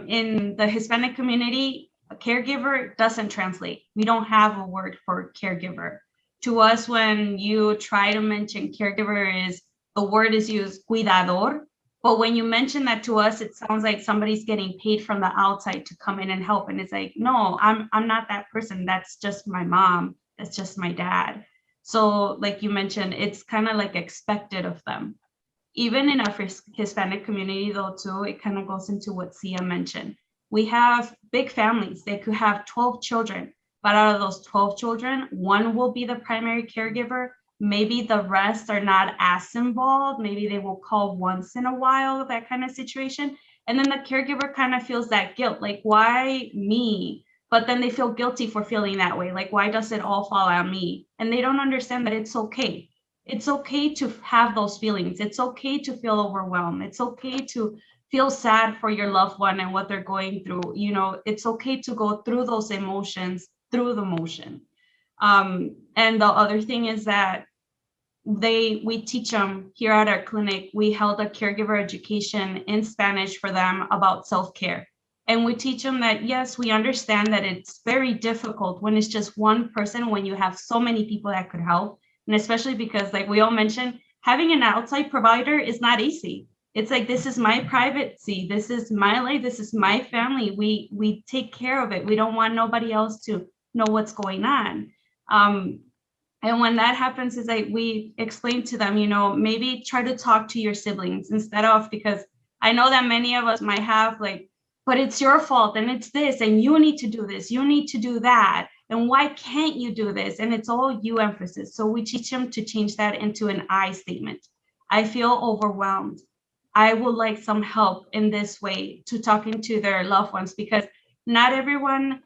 In the Hispanic community, a caregiver doesn't translate. We don't have a word for caregiver. To us, when you try to mention caregiver, the word is used cuidador. But when you mention that to us, it sounds like somebody's getting paid from the outside to come in and help. And it's like, no, I'm not that person. That's just my mom. That's just my dad. So like you mentioned, it's kind of like expected of them. Even in our Hispanic community though, too, it kind of goes into what Sia mentioned. We have big families. They could have 12 children, but out of those 12 children, one will be the primary caregiver. Maybe the rest are not as involved. Maybe they will call once in a while, that kind of situation. And then the caregiver kind of feels that guilt, like, why me? But then they feel guilty for feeling that way. Like, why does it all fall on me? And they don't understand that it's okay. It's okay to have those feelings. It's okay to feel overwhelmed. It's okay to feel sad for your loved one and what they're going through. It's okay to go through those emotions, through the motion. And the other thing is that we teach them here at our clinic. We held a caregiver education in Spanish for them about self-care. And we teach them that, yes, we understand that it's very difficult when it's just one person, when you have so many people that could help. And especially because, like we all mentioned, having an outside provider is not easy. It's like, this is my privacy. This is my life. This is my family. We take care of it. We don't want nobody else to know what's going on. And when that happens, is like we explain to them, maybe try to talk to your siblings instead of, because I know that many of us might have like, but it's your fault and it's this, and you need to do this, you need to do that. And why can't you do this? And it's all you emphasis. So we teach them to change that into an I statement. I feel overwhelmed. I would like some help in this way, to talking to their loved ones, because not everyone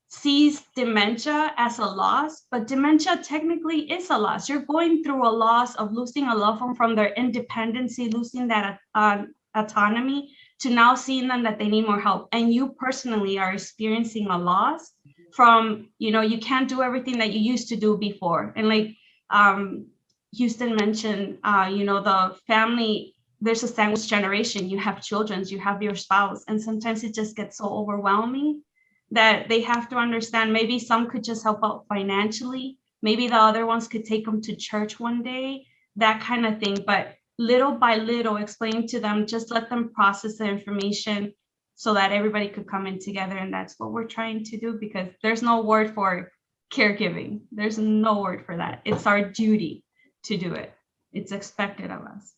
sees dementia as a loss, but dementia technically is a loss. You're going through a loss of losing a loved one from their independency, losing that autonomy, to now seeing them that they need more help. And you personally are experiencing a loss from, you can't do everything that you used to do before. And like Houston mentioned, the family, there's a sandwich generation. You have children, you have your spouse, and sometimes it just gets so overwhelming that they have to understand, maybe some could just help out financially. Maybe the other ones could take them to church one day, that kind of thing. But little by little, explain to them, just let them process the information so that everybody could come in together. And that's what we're trying to do, because there's no word for caregiving. There's no word for that. It's our duty to do it. It's expected of us.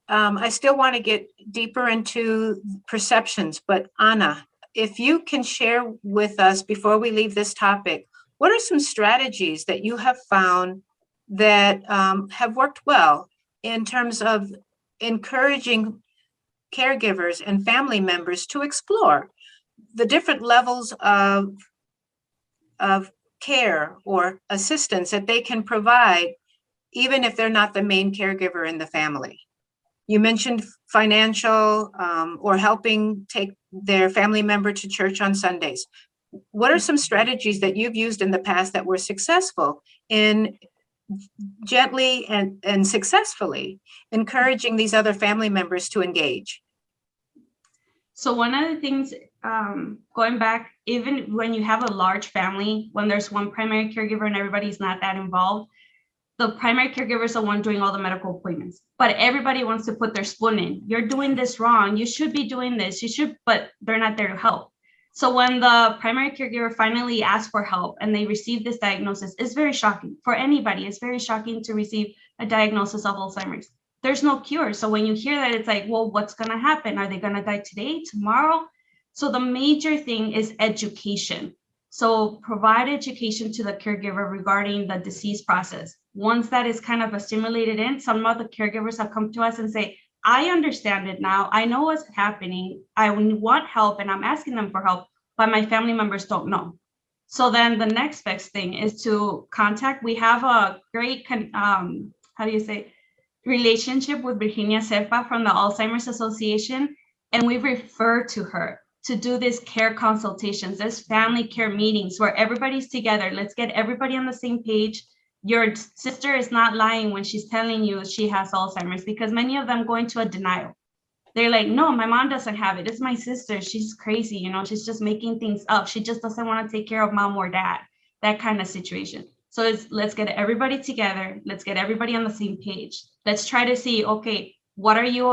I still want to get deeper into perceptions, but Anna, if you can share with us before we leave this topic, what are some strategies that you have found that have worked well in terms of encouraging caregivers and family members to explore the different levels of care or assistance that they can provide even if they're not the main caregiver in the family. You mentioned financial or helping take their family member to church on Sundays. What are some strategies that you've used in the past that were successful in gently and successfully encouraging these other family members to engage? So one of the things, going back, even when you have a large family, when there's one primary caregiver and everybody's not that involved, the primary caregiver is the one doing all the medical appointments, but everybody wants to put their spoon in. You're doing this wrong. You should be doing this. You should, but they're not there to help. So when the primary caregiver finally asks for help and they receive this diagnosis, it's very shocking for anybody. It's very shocking to receive a diagnosis of Alzheimer's. There's no cure. So when you hear that, it's like, well, what's going to happen? Are they going to die today, tomorrow? So the major thing is education. So provide education to the caregiver regarding the disease process. Once that is kind of assimilated in, some of the caregivers have come to us and say, I understand it now. I know what's happening. I want help and I'm asking them for help, but my family members don't know. So then the next best thing is to contact. We have a great, relationship with Virginia Cefa from the Alzheimer's Association, and we refer to her to do these care consultations, there's family care meetings where everybody's together. Let's get everybody on the same page. Your sister is not lying when she's telling you she has Alzheimer's, because many of them go into a denial. They're like, no, my mom doesn't have it. It's my sister. She's crazy. You know, she's just making things up. She just doesn't want to take care of mom or dad, that kind of situation. So let's get everybody together. Let's get everybody on the same page. Let's try to see, okay, what are you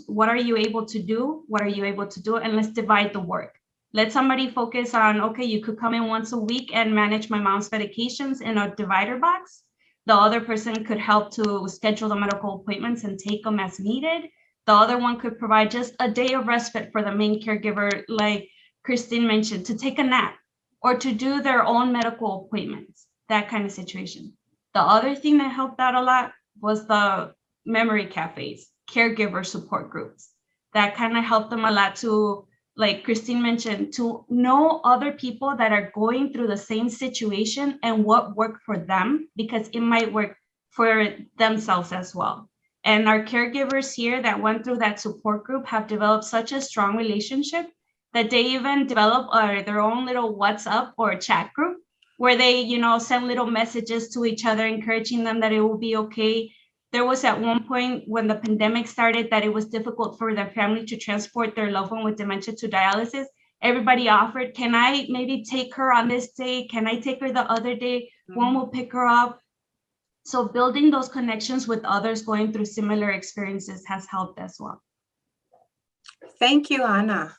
what are you able to do? What are you able to do? And let's divide the work. Let somebody focus on, okay, you could come in once a week and manage my mom's medications in a divider box. The other person could help to schedule the medical appointments and take them as needed. The other one could provide just a day of respite for the main caregiver, like Kristin mentioned, to take a nap or to do their own medical appointments, that kind of situation. The other thing that helped out a lot was the memory cafes, caregiver support groups. That kind of helped them a lot to, like Kristin mentioned, to know other people that are going through the same situation and what worked for them, because it might work for themselves as well. And our caregivers here that went through that support group have developed such a strong relationship that they even develop their own little WhatsApp or chat group where they, send little messages to each other, encouraging them that it will be okay. There was at one point when the pandemic started that it was difficult for their family to transport their loved one with dementia to dialysis. Everybody offered, can I maybe take her on this day? Can I take her the other day? One will pick her up. So building those connections with others going through similar experiences has helped as well. Thank you, Anna.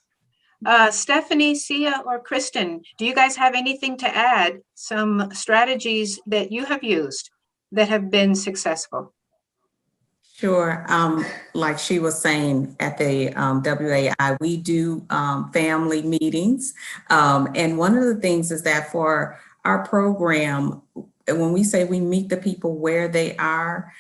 Stephanie, Sia, or Kristin, do you guys have anything to add? Some strategies that you have used that have been successful? Sure. Like she was saying at the WAI, we do family meetings. And one of the things is that for our program, when we say we meet the people where they are,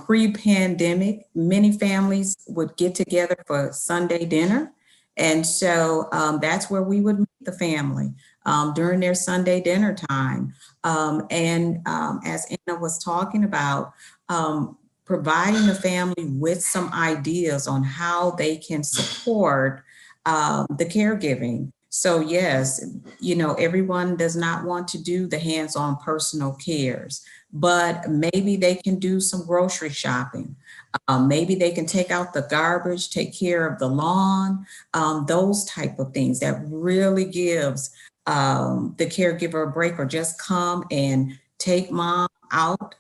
pre-pandemic, many families would get together for Sunday dinner. And so that's where we would meet the family during their Sunday dinner time. As Anna was talking about, providing the family with some ideas on how they can support the caregiving. So yes, everyone does not want to do the hands-on personal cares, but maybe they can do some grocery shopping. Maybe they can take out the garbage, take care of the lawn, those type of things that really gives the caregiver a break, or just come and take mom out,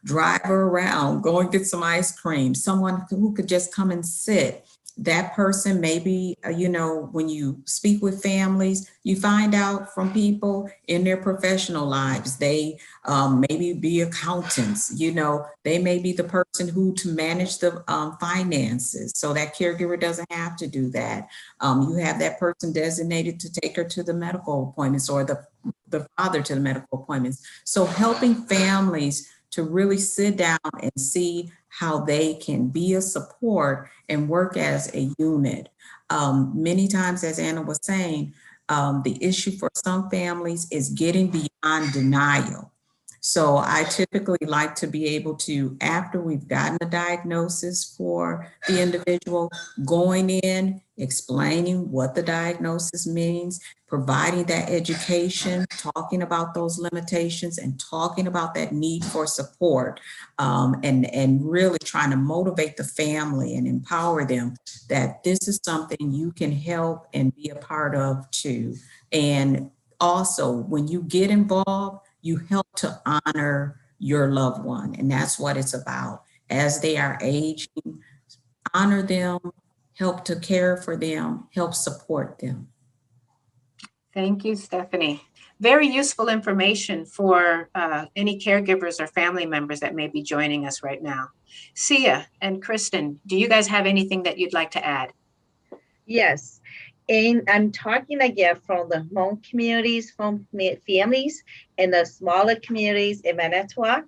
drive her around, go and get some ice cream, someone who could just come and sit. That person, maybe, when you speak with families, you find out from people in their professional lives, they maybe be accountants, they may be the person who to manage the finances. So that caregiver doesn't have to do that. You have that person designated to take her to the medical appointments, or the father to the medical appointments. So helping families to really sit down and see how they can be a support and work as a unit. Many times, as Anna was saying, the issue for some families is getting beyond denial. So I typically like to be able to, after we've gotten a diagnosis for the individual, going in, explaining what the diagnosis means, providing that education, talking about those limitations and talking about that need for support, and really trying to motivate the family and empower them that this is something you can help and be a part of too. And also, when you get involved, you help to honor your loved one. And that's what it's about. As they are aging, honor them, help to care for them, help support them. Thank you, Stephanie. Very useful information for any caregivers or family members that may be joining us right now. Sia and Kristin, do you guys have anything that you'd like to add? Yes, and I'm talking again from the Hmong communities, from families, and the smaller communities in Manitowoc,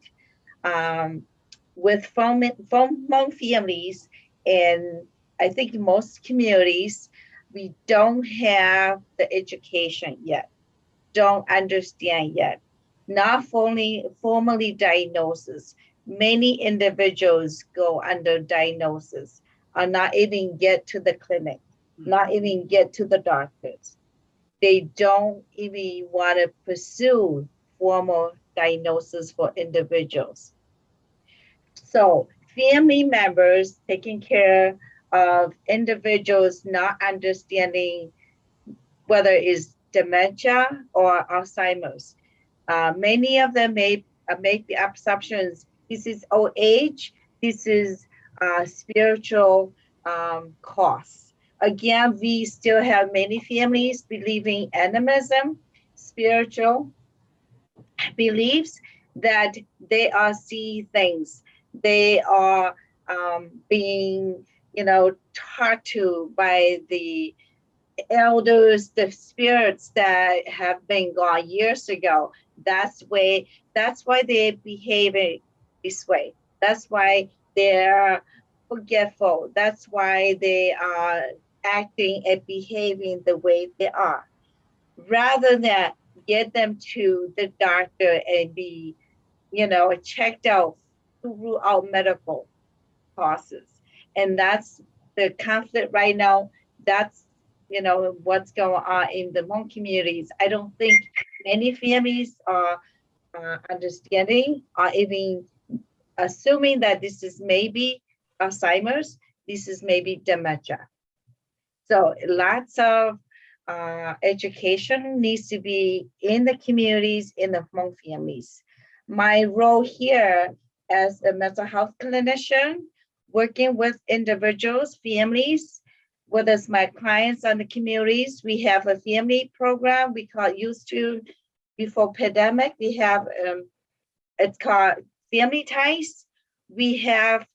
with from Hmong families, and I think most communities, we don't have the education yet, don't understand yet, not formally diagnosis. Many individuals go under diagnosis, or not even get to the clinic, not even get to the doctors. They don't even want to pursue formal diagnosis for individuals. So family members taking care of individuals not understanding whether it's dementia or Alzheimer's. Many of them make the assumptions, this is old age, this is spiritual costs. Again, we still have many families believing animism, spiritual beliefs, that they are seeing things. They are being, taught to by the elders, the spirits that have been gone years ago. That's why they're behaving this way. That's why they're forgetful. That's why they are acting and behaving the way they are. Rather than get them to the doctor and be, checked out to rule out medical causes. And that's the conflict right now. That's what's going on in the Hmong communities. I don't think many families are understanding or even assuming that this is maybe Alzheimer's, this is maybe dementia. So lots of education needs to be in the communities, in the Hmong families. My role here as a mental health clinician, working with individuals, families, whether it's my clients and the communities, we have a family program we call used to before pandemic. We have it's called Family Ties. We have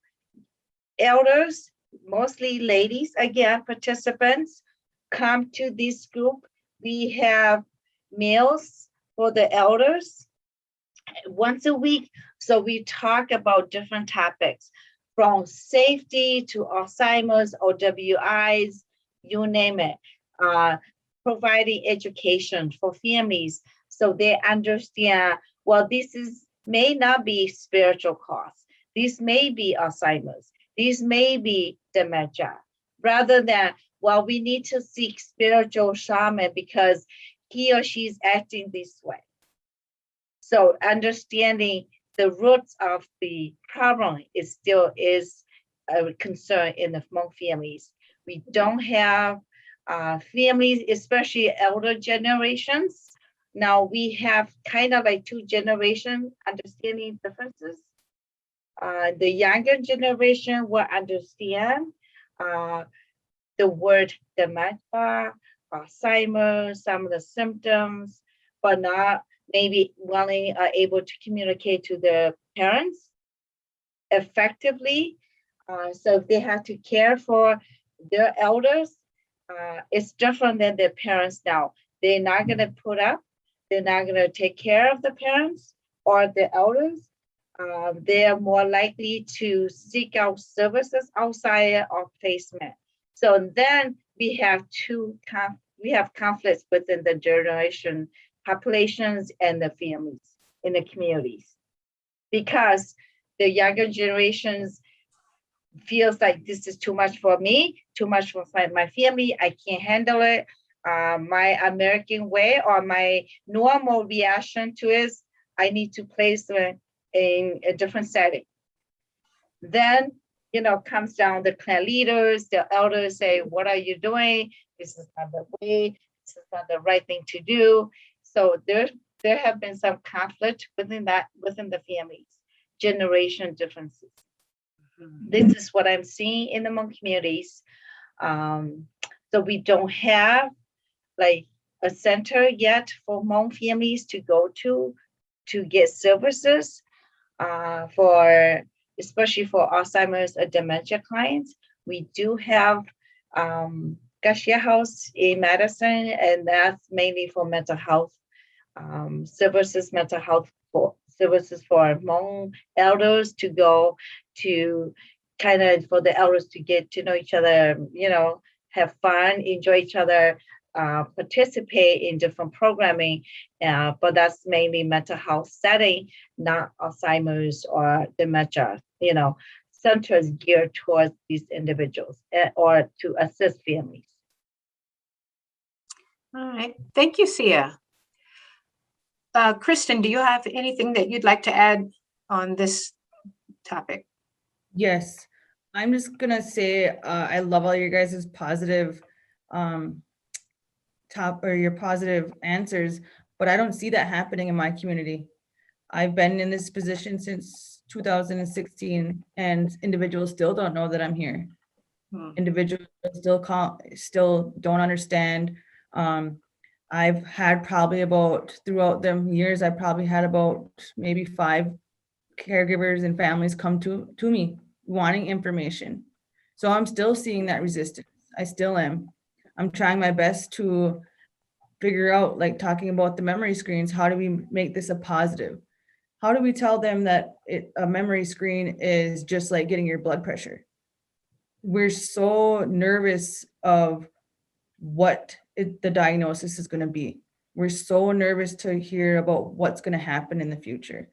elders, mostly ladies, again, participants, come to this group. We have meals for the elders once a week. So we talk about different topics, from safety to Alzheimer's, OWIs, you name it, providing education for families so they understand, well, may not be spiritual cause. This may be Alzheimer's. This may be dementia. Rather than, well, we need to seek spiritual shaman because he or she is acting this way. So understanding the roots of the problem is still a concern in the Hmong families. We don't have families, especially elder generations. Now we have kind of like two generations understanding differences. The younger generation will understand the word dementia, Alzheimer's, some of the symptoms, but not maybe willing or able to communicate to their parents effectively. So if they have to care for their elders, it's different than their parents now. They're not going to put up, they're not going to take care of the parents or the elders. They are more likely to seek out services outside of placement. So then we have conflicts within the generation populations and the families. in the communities, because the younger generations feels like this is too much for me, too much for my family. I can't handle it. My American way or my normal reaction to is I need to place them in a different setting. Then, comes down the clan leaders, the elders say, what are you doing? This is not the way, this is not the right thing to do. So there have been some conflict within the families, generation differences. This is what I'm seeing in the Hmong communities. So we don't have like a center yet for Hmong families to go to get services especially for Alzheimer's or dementia clients. We do have Gashia House in Madison, and that's mainly for mental health services, mental health services for Hmong elders to go to, kind of for the elders to get to know each other, have fun, enjoy each other, participate in different programming, but that's mainly mental health setting, not Alzheimer's or dementia, centers geared towards these individuals or to assist families. All right, thank you, Sia. Kristin, do you have anything that you'd like to add on this topic? Yes, I'm just gonna say I love all your guys' positive your positive answers, but I don't see that happening in my community. I've been in this position since 2016, and individuals still don't know that I'm here. Individuals still don't understand. I've had probably throughout them years, I probably had about maybe 5 caregivers and families come to me wanting information. So I'm still seeing that resistance. I still am. I'm trying my best to figure out, like talking about the memory screens, how do we make this a positive? How do we tell them that a memory screen is just like getting your blood pressure? We're so nervous of what the diagnosis is going to be. We're so nervous to hear about what's going to happen in the future.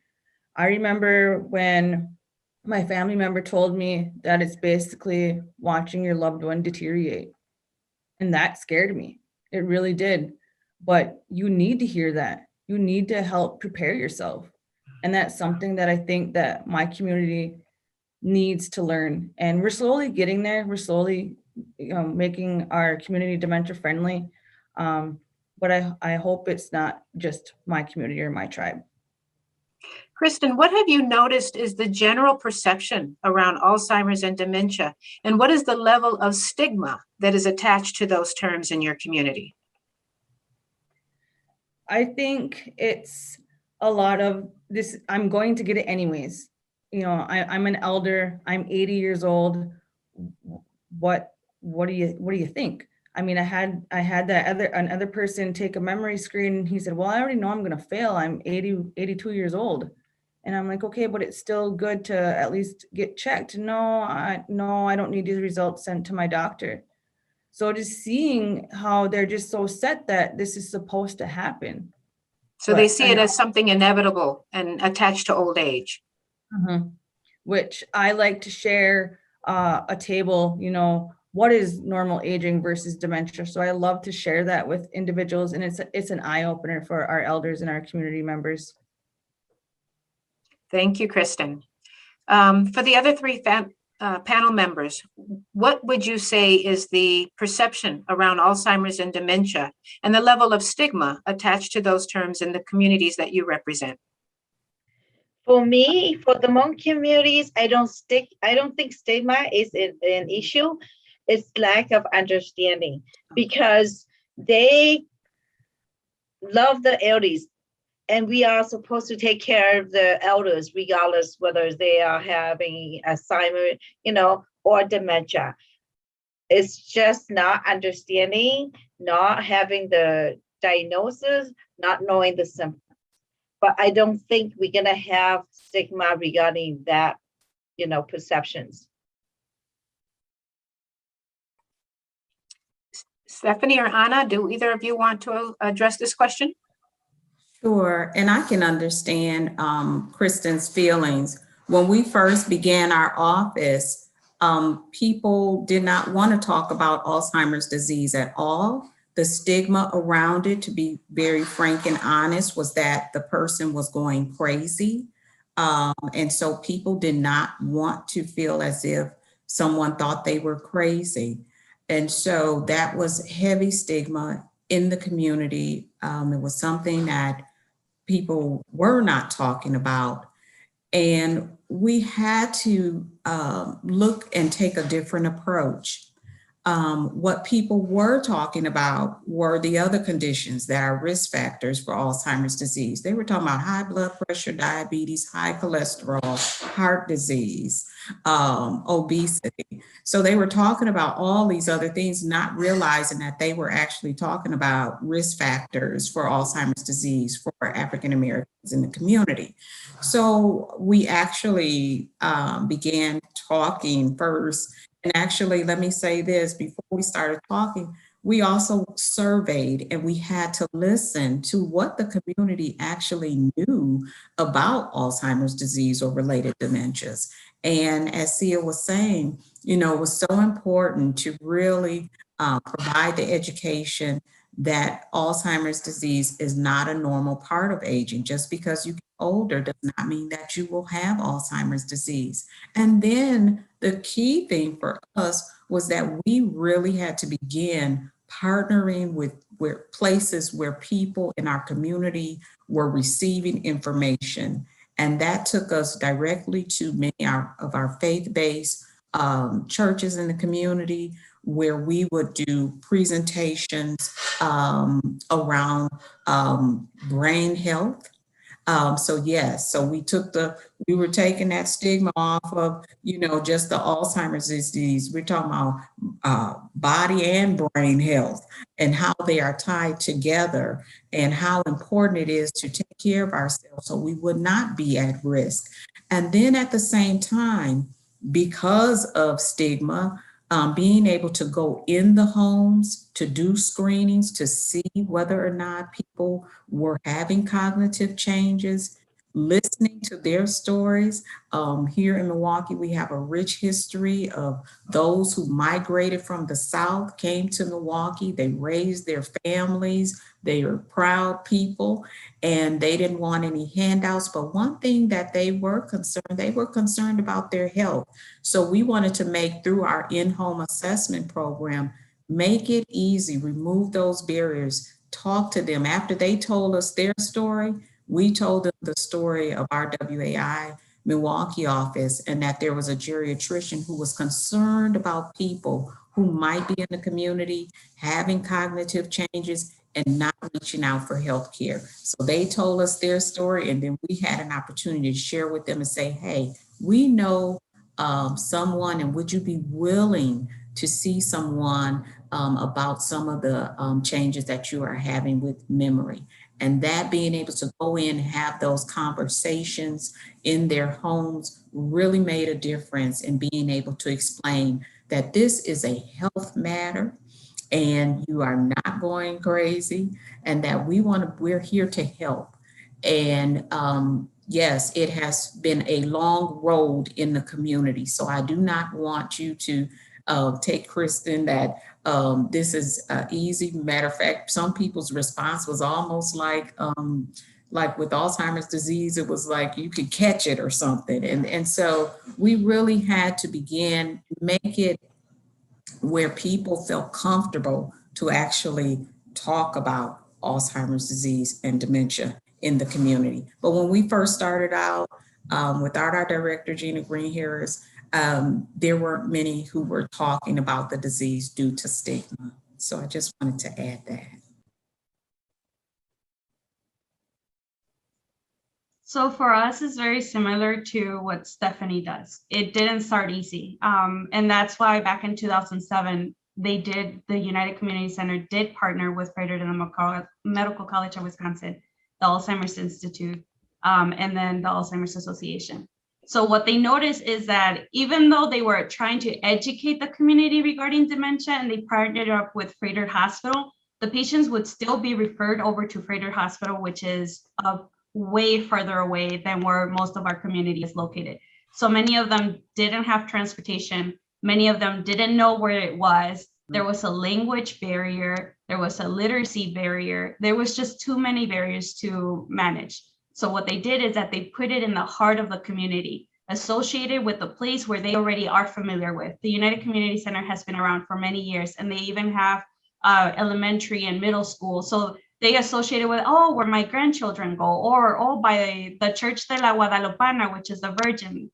I remember when my family member told me that it's basically watching your loved one deteriorate. And that scared me. It really did. But you need to hear that. You need to help prepare yourself. And that's something that I think that my community needs to learn. And we're slowly getting there. We're slowly making our community dementia friendly. But I hope it's not just my community or my tribe. Kristin, what have you noticed is the general perception around Alzheimer's and dementia? And what is the level of stigma that is attached to those terms in your community? I think it's a lot of this, I'm going to get it anyways. I'm an elder, I'm 80 years old. What do you think? I mean, I had another person take a memory screen, and he said, well, I already know I'm going to fail. I'm 82 years old. And I'm like, okay, but it's still good to at least get checked. No, I don't need these results sent to my doctor. So just seeing how they're just so set that this is supposed to happen. So they see it as something inevitable and attached to old age. Which I like to share a table, what is normal aging versus dementia. So I love to share that with individuals, and it's an eye opener for our elders and our community members. Thank you, Kristin. For the other 3 panel members, what would you say is the perception around Alzheimer's and dementia and the level of stigma attached to those terms in the communities that you represent? For me, for the Hmong communities, I don't think stigma is an issue. It's lack of understanding, because they love the elders. And we are supposed to take care of the elders, regardless whether they are having Alzheimer, or dementia. It's just not understanding, not having the diagnosis, not knowing the symptoms. But I don't think we're going to have stigma regarding that, perceptions. Stephanie or Anna, do either of you want to address this question? Sure, and I can understand Kristen's feelings. When we first began our office, people did not want to talk about Alzheimer's disease at all. The stigma around it, to be very frank and honest, was that the person was going crazy. And so people did not want to feel as if someone thought they were crazy. And so that was heavy stigma in the community. It was something that people were not talking about. And we had to look and take a different approach. What people were talking about were the other conditions that are risk factors for Alzheimer's disease. They were talking about high blood pressure, diabetes, high cholesterol, heart disease, obesity. So they were talking about all these other things, not realizing that they were actually talking about risk factors for Alzheimer's disease for African Americans in the community. So we actually began talking first. And actually, let me say this, before we started talking, we also surveyed and we had to listen to what the community actually knew about Alzheimer's disease or related dementias. And as Sia was saying, you know, it was so important to really provide the education that Alzheimer's disease is not a normal part of aging. Just because you get older does not mean that you will have Alzheimer's disease. And then the key thing for us was that we really had to begin partnering with places where people in our community were receiving information. And that took us directly to many of our faith-based churches in the community, where we would do presentations around brain health. So yes, so we were taking that stigma off of, you know, just the Alzheimer's disease. We're talking about body and brain health and how they are tied together and how important it is to take care of ourselves so we would not be at risk. And then at the same time, because of stigma, being able to go in the homes to do screenings to see whether or not people were having cognitive changes, listening to their stories. Here in Milwaukee, we have a rich history of those who migrated from the South, came to Milwaukee, they raised their families, they are proud people, and they didn't want any handouts. But one thing that they were concerned about their health. So we wanted to make, through our in-home assessment program, make it easy, remove those barriers, talk to them. After they told us their story, we told them the story of our WAI Milwaukee office, and that there was a geriatrician who was concerned about people who might be in the community having cognitive changes and not reaching out for health care. So they told us their story, and then we had an opportunity to share with them and say, hey, we know someone, and would you be willing to see someone about some of the changes that you are having with memory? And that being able to go in and have those conversations in their homes really made a difference in being able to explain that this is a health matter and you are not going crazy, and that we're here to help. And yes, it has been a long road in the community. So I do not want you to take Kristin that this is easy. Matter of fact, some people's response was almost like with Alzheimer's disease, it was like you could catch it or something. And so we really had to begin make it where people felt comfortable to actually talk about Alzheimer's disease and dementia in the community. But when we first started out, without our director, Gina Green-Harris, there weren't many who were talking about the disease due to stigma. So I just wanted to add that. So for us, it's very similar to what Stephanie does. It didn't start easy. And that's why back in 2007, the United Community Center did partner with Frederick Medical College of Wisconsin, the Alzheimer's Institute, and then the Alzheimer's Association. So what they noticed is that even though they were trying to educate the community regarding dementia and they partnered up with Frederick Hospital, the patients would still be referred over to Freighter Hospital, which is way further away than where most of our community is located. So many of them didn't have transportation. Many of them didn't know where it was. There was a language barrier. There was a literacy barrier. There was just too many barriers to manage. So what they did is that they put it in the heart of the community, associated with the place where they already are familiar with. The United Community Center has been around for many years, and they even have elementary and middle school. So they associated with, oh, where my grandchildren go, or oh, by the Church de la Guadalupana, which is the Virgin.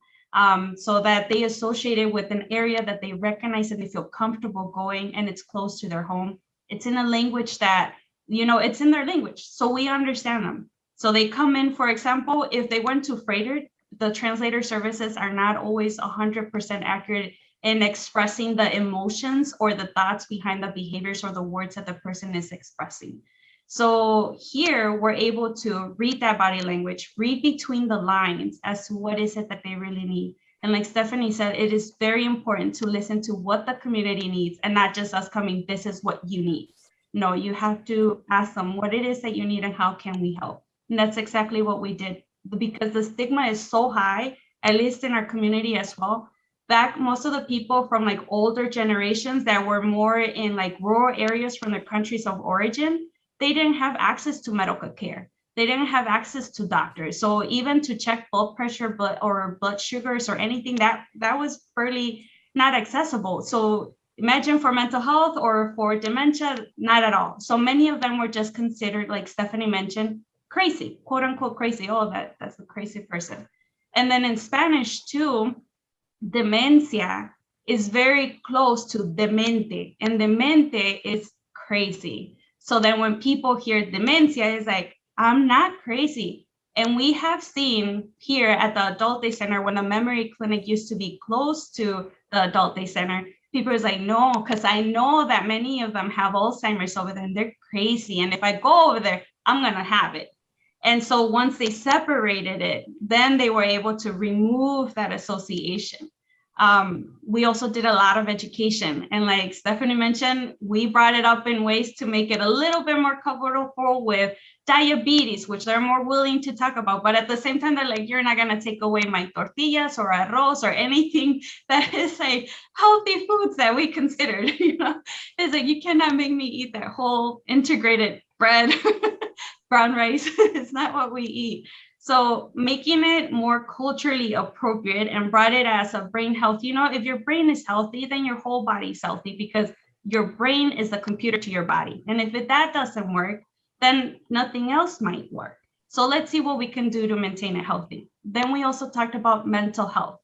So that they associated with an area that they recognize and they feel comfortable going, and it's close to their home. It's in a language that, it's in their language, so we understand them. So they come in, for example, if they went to Freighter, the translator services are not always 100% accurate in expressing the emotions or the thoughts behind the behaviors or the words that the person is expressing. So here we're able to read that body language, read between the lines as to what is it that they really need. And like Stephanie said, it is very important to listen to what the community needs and not just us coming, this is what you need. No, you have to ask them what it is that you need and how can we help? And that's exactly what we did, because the stigma is so high, at least in our community as well. Back, most of the people from like older generations that were more in like rural areas from their countries of origin, they didn't have access to medical care. They didn't have access to doctors. So even to check blood pressure or blood sugars or anything, that was fairly not accessible. So imagine for mental health or for dementia, not at all. So many of them were just considered, like Stephanie mentioned, crazy, quote unquote crazy. Oh, that's a crazy person. And then in Spanish too, demencia is very close to demente, and demente is crazy. So then when people hear demencia, it's like, I'm not crazy. And we have seen here at the Adult Day Center, when the memory clinic used to be close to the Adult Day Center, people is like, no, because I know that many of them have Alzheimer's over there and they're crazy. And if I go over there, I'm going to have it. And so once they separated it, then they were able to remove that association. We also did a lot of education. And like Stephanie mentioned, we brought it up in ways to make it a little bit more comfortable with diabetes, which they're more willing to talk about. But at the same time, they're like, you're not going to take away my tortillas or arroz or anything that is like healthy foods that we considered. It's like, you cannot make me eat that whole integrated bread, brown rice. It's not what we eat. So making it more culturally appropriate and brought it as a brain health. If your brain is healthy, then your whole body is healthy, because your brain is the computer to your body. And if that doesn't work, then nothing else might work. So let's see what we can do to maintain it healthy. Then we also talked about mental health,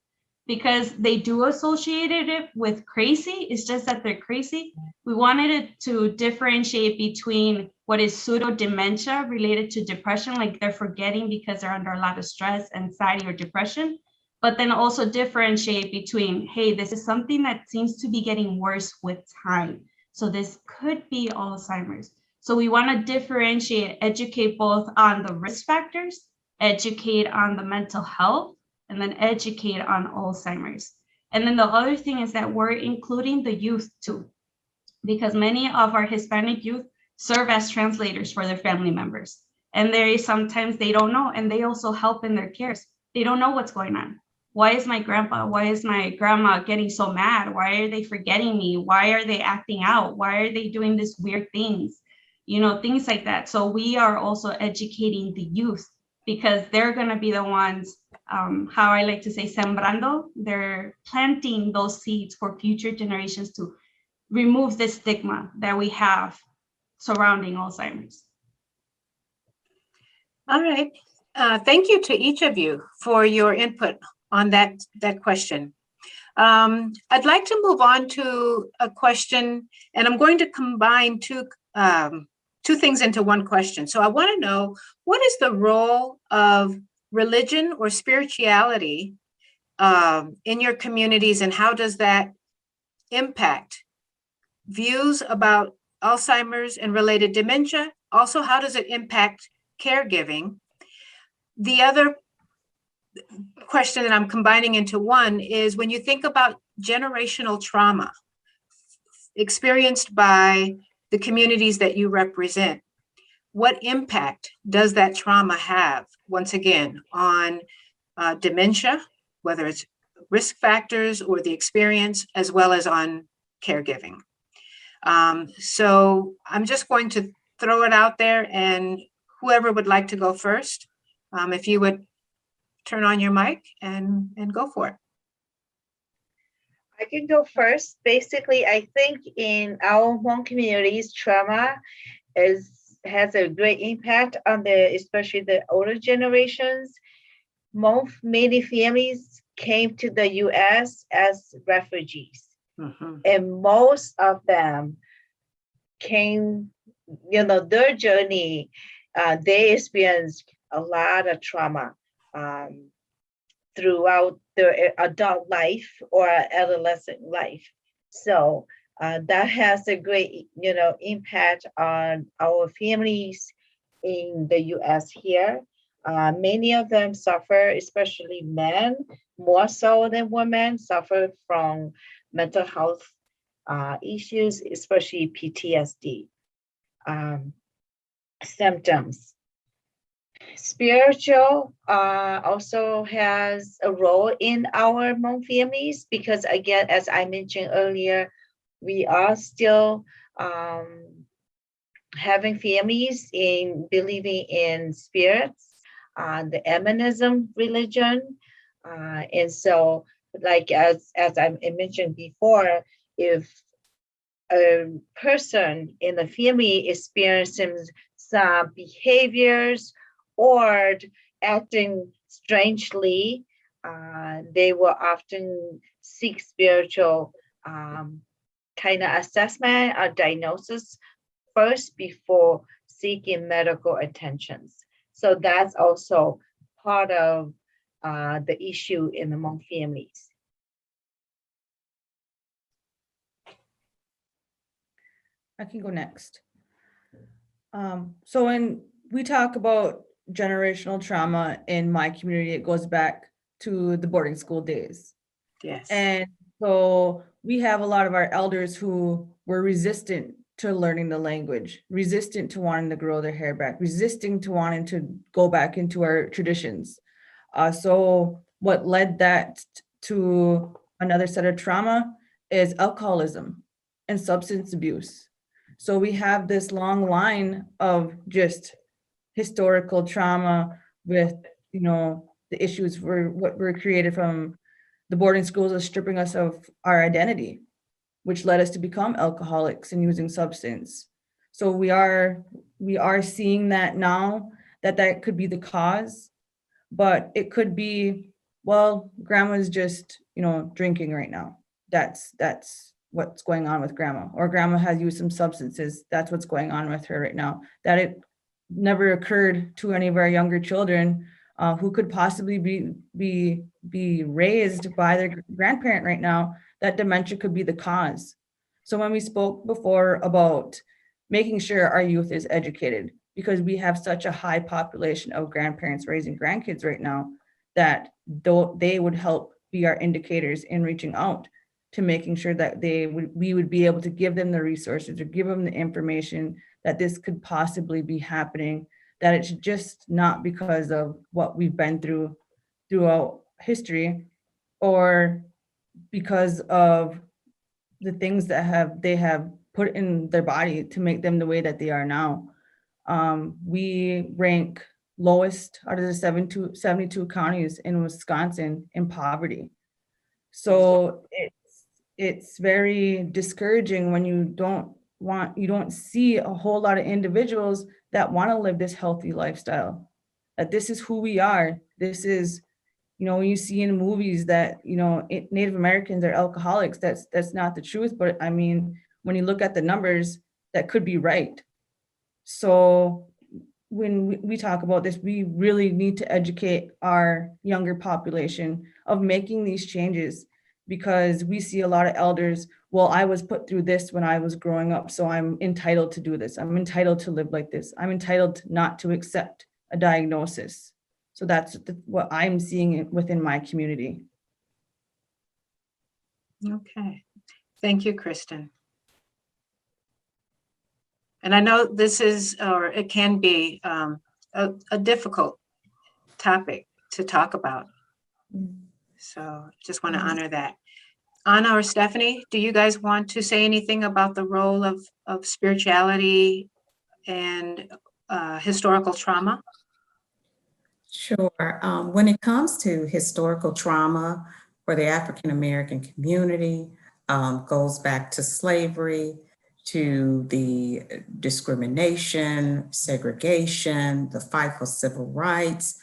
because they do associate it with crazy. It's just that they're crazy. We wanted it to differentiate between what is pseudo dementia related to depression, like they're forgetting because they're under a lot of stress, anxiety, or depression, but then also differentiate between, hey, this is something that seems to be getting worse with time. So this could be Alzheimer's. So we want to differentiate, educate both on the risk factors, educate on the mental health, and then educate on Alzheimer's. And then the other thing is that we're including the youth too, because many of our Hispanic youth serve as translators for their family members. And sometimes they don't know, and they also help in their cares. They don't know what's going on. Why is my grandma getting so mad? Why are they forgetting me? Why are they acting out? Why are they doing these weird things? Things like that. So we are also educating the youth, because they're going to be the ones, how I like to say, sembrando. They're planting those seeds for future generations to remove the stigma that we have surrounding Alzheimer's. All right. Thank you to each of you for your input on that question. I'd like to move on to a question, and I'm going to combine two things into one question. So I want to know, what is the role of religion or spirituality in your communities, and how does that impact views about Alzheimer's and related dementia? Also, how does it impact caregiving? The other question that I'm combining into one is, when you think about generational trauma experienced by the communities that you represent, what impact does that trauma have, once again, on dementia, whether it's risk factors or the experience, as well as on caregiving? So I'm just going to throw it out there, and whoever would like to go first, if you would turn on your mic and go for it. I can go first. Basically, I think in our home communities, trauma has a great impact on especially the older generations. Many families came to the U.S. as refugees, and most of them came, their journey, they experienced a lot of trauma throughout their adult life or adolescent life. So that has a great, impact on our families in the U.S. here. Many of them suffer, especially men, more so than women, suffer from mental health issues, especially PTSD symptoms. Spiritual also has a role in our Hmong families because, again, as I mentioned earlier, we are still having families in believing in spirits, the Emanism religion. And so, like as I mentioned before, if a person in the family experiencing some behaviors or acting strangely, they will often seek spiritual kind of assessment or diagnosis first before seeking medical attentions. So that's also part of the issue among families. I can go next. So when we talk about generational trauma in my community, it goes back to the boarding school days. Yes. And so we have a lot of our elders who were resistant to learning the language, resistant to wanting to grow their hair back, resisting to wanting to go back into our traditions. So what led that to another set of trauma is alcoholism and substance abuse. So we have this long line of just historical trauma with, the issues what were created from the boarding schools of stripping us of our identity, which led us to become alcoholics and using substance. So we are seeing that now that could be the cause, but it could be, well, grandma's just, drinking right now. That's what's going on with grandma, or grandma has used some substances. That's what's going on with her right now. That it never occurred to any of our younger children who could possibly be raised by their grandparent right now, that dementia could be the cause. So when we spoke before about making sure our youth is educated, because we have such a high population of grandparents raising grandkids right now, that they would help be our indicators in reaching out to making sure that we would be able to give them the resources or give them the information that this could possibly be happening, that it's just not because of what we've been through throughout history, or because of the things that they have put in their body to make them the way that they are now. We rank lowest out of the 72 counties in Wisconsin in poverty. So it's very discouraging when you don't see a whole lot of individuals that want to live this healthy lifestyle, that this is who we are. This is, when you see in movies that, Native Americans are alcoholics, that's not the truth. But I mean, when you look at the numbers, that could be right. So when we talk about this, we really need to educate our younger population of making these changes, because we see a lot of elders, well, I was put through this when I was growing up, so I'm entitled to do this. I'm entitled to live like this. I'm entitled not to accept a diagnosis. So that's what I'm seeing within my community. Okay. Thank you, Kristin. And I know this is, or it can be a difficult topic to talk about. So just want to honor that. Anna or Stephanie, do you guys want to say anything about the role of spirituality and historical trauma? Sure. When it comes to historical trauma for the African American community, goes back to slavery, to the discrimination, segregation, the fight for civil rights,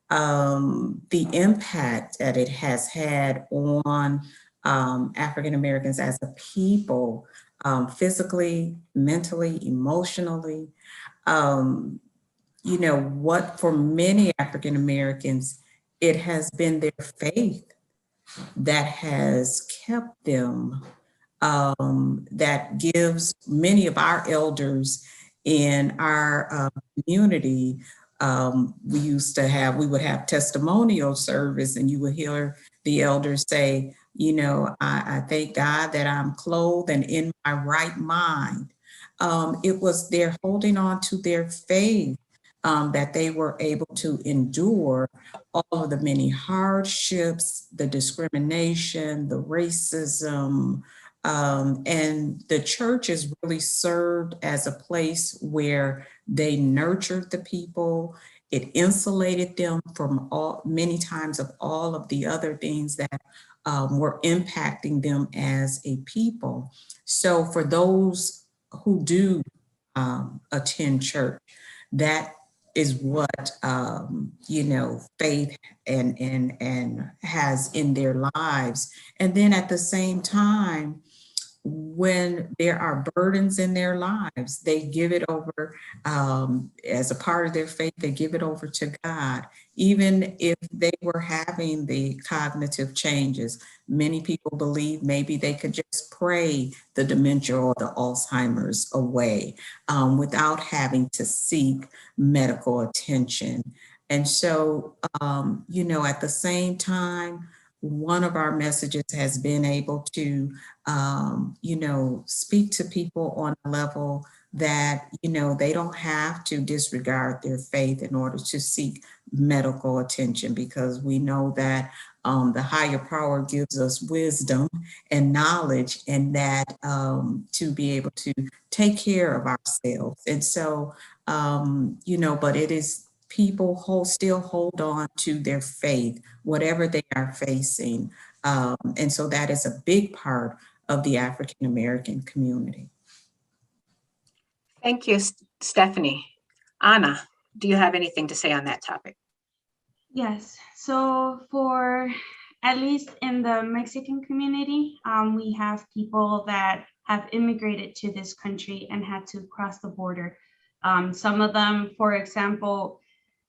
the impact that it has had on African Americans as a people, physically, mentally, emotionally. You know, what for many African Americans, it has been their faith that has kept them, that gives many of our elders in our community. We would have testimonial service, and you would hear the elders say, you know, I thank God that I'm clothed and in my right mind. It was their holding on to their faith that they were able to endure all of the many hardships, the discrimination, the racism, and the church has really served as a place where they nurtured the people. It insulated them from many times of all of the other things that were impacting them as a people. So for those who do attend church, that is what you know, faith and has in their lives. And then at the same time, when there are burdens in their lives, they give it over as a part of their faith, they give it over to God. Even if they were having the cognitive changes, many people believe maybe they could just pray the dementia or the Alzheimer's away without having to seek medical attention. And so, you know, at the same time, one of our messages has been able to, you know, speak to people on a level that, you know, they don't have to disregard their faith in order to seek medical attention, because we know that the higher power gives us wisdom and knowledge, and that to be able to take care of ourselves. And so, you know, but it is people still hold on to their faith, whatever they are facing. And so that is a big part of the African American community. Thank you, Stephanie. Anna, do you have anything to say on that topic? Yes, so for at least in the Mexican community, we have people that have immigrated to this country and had to cross the border. Some of them, for example,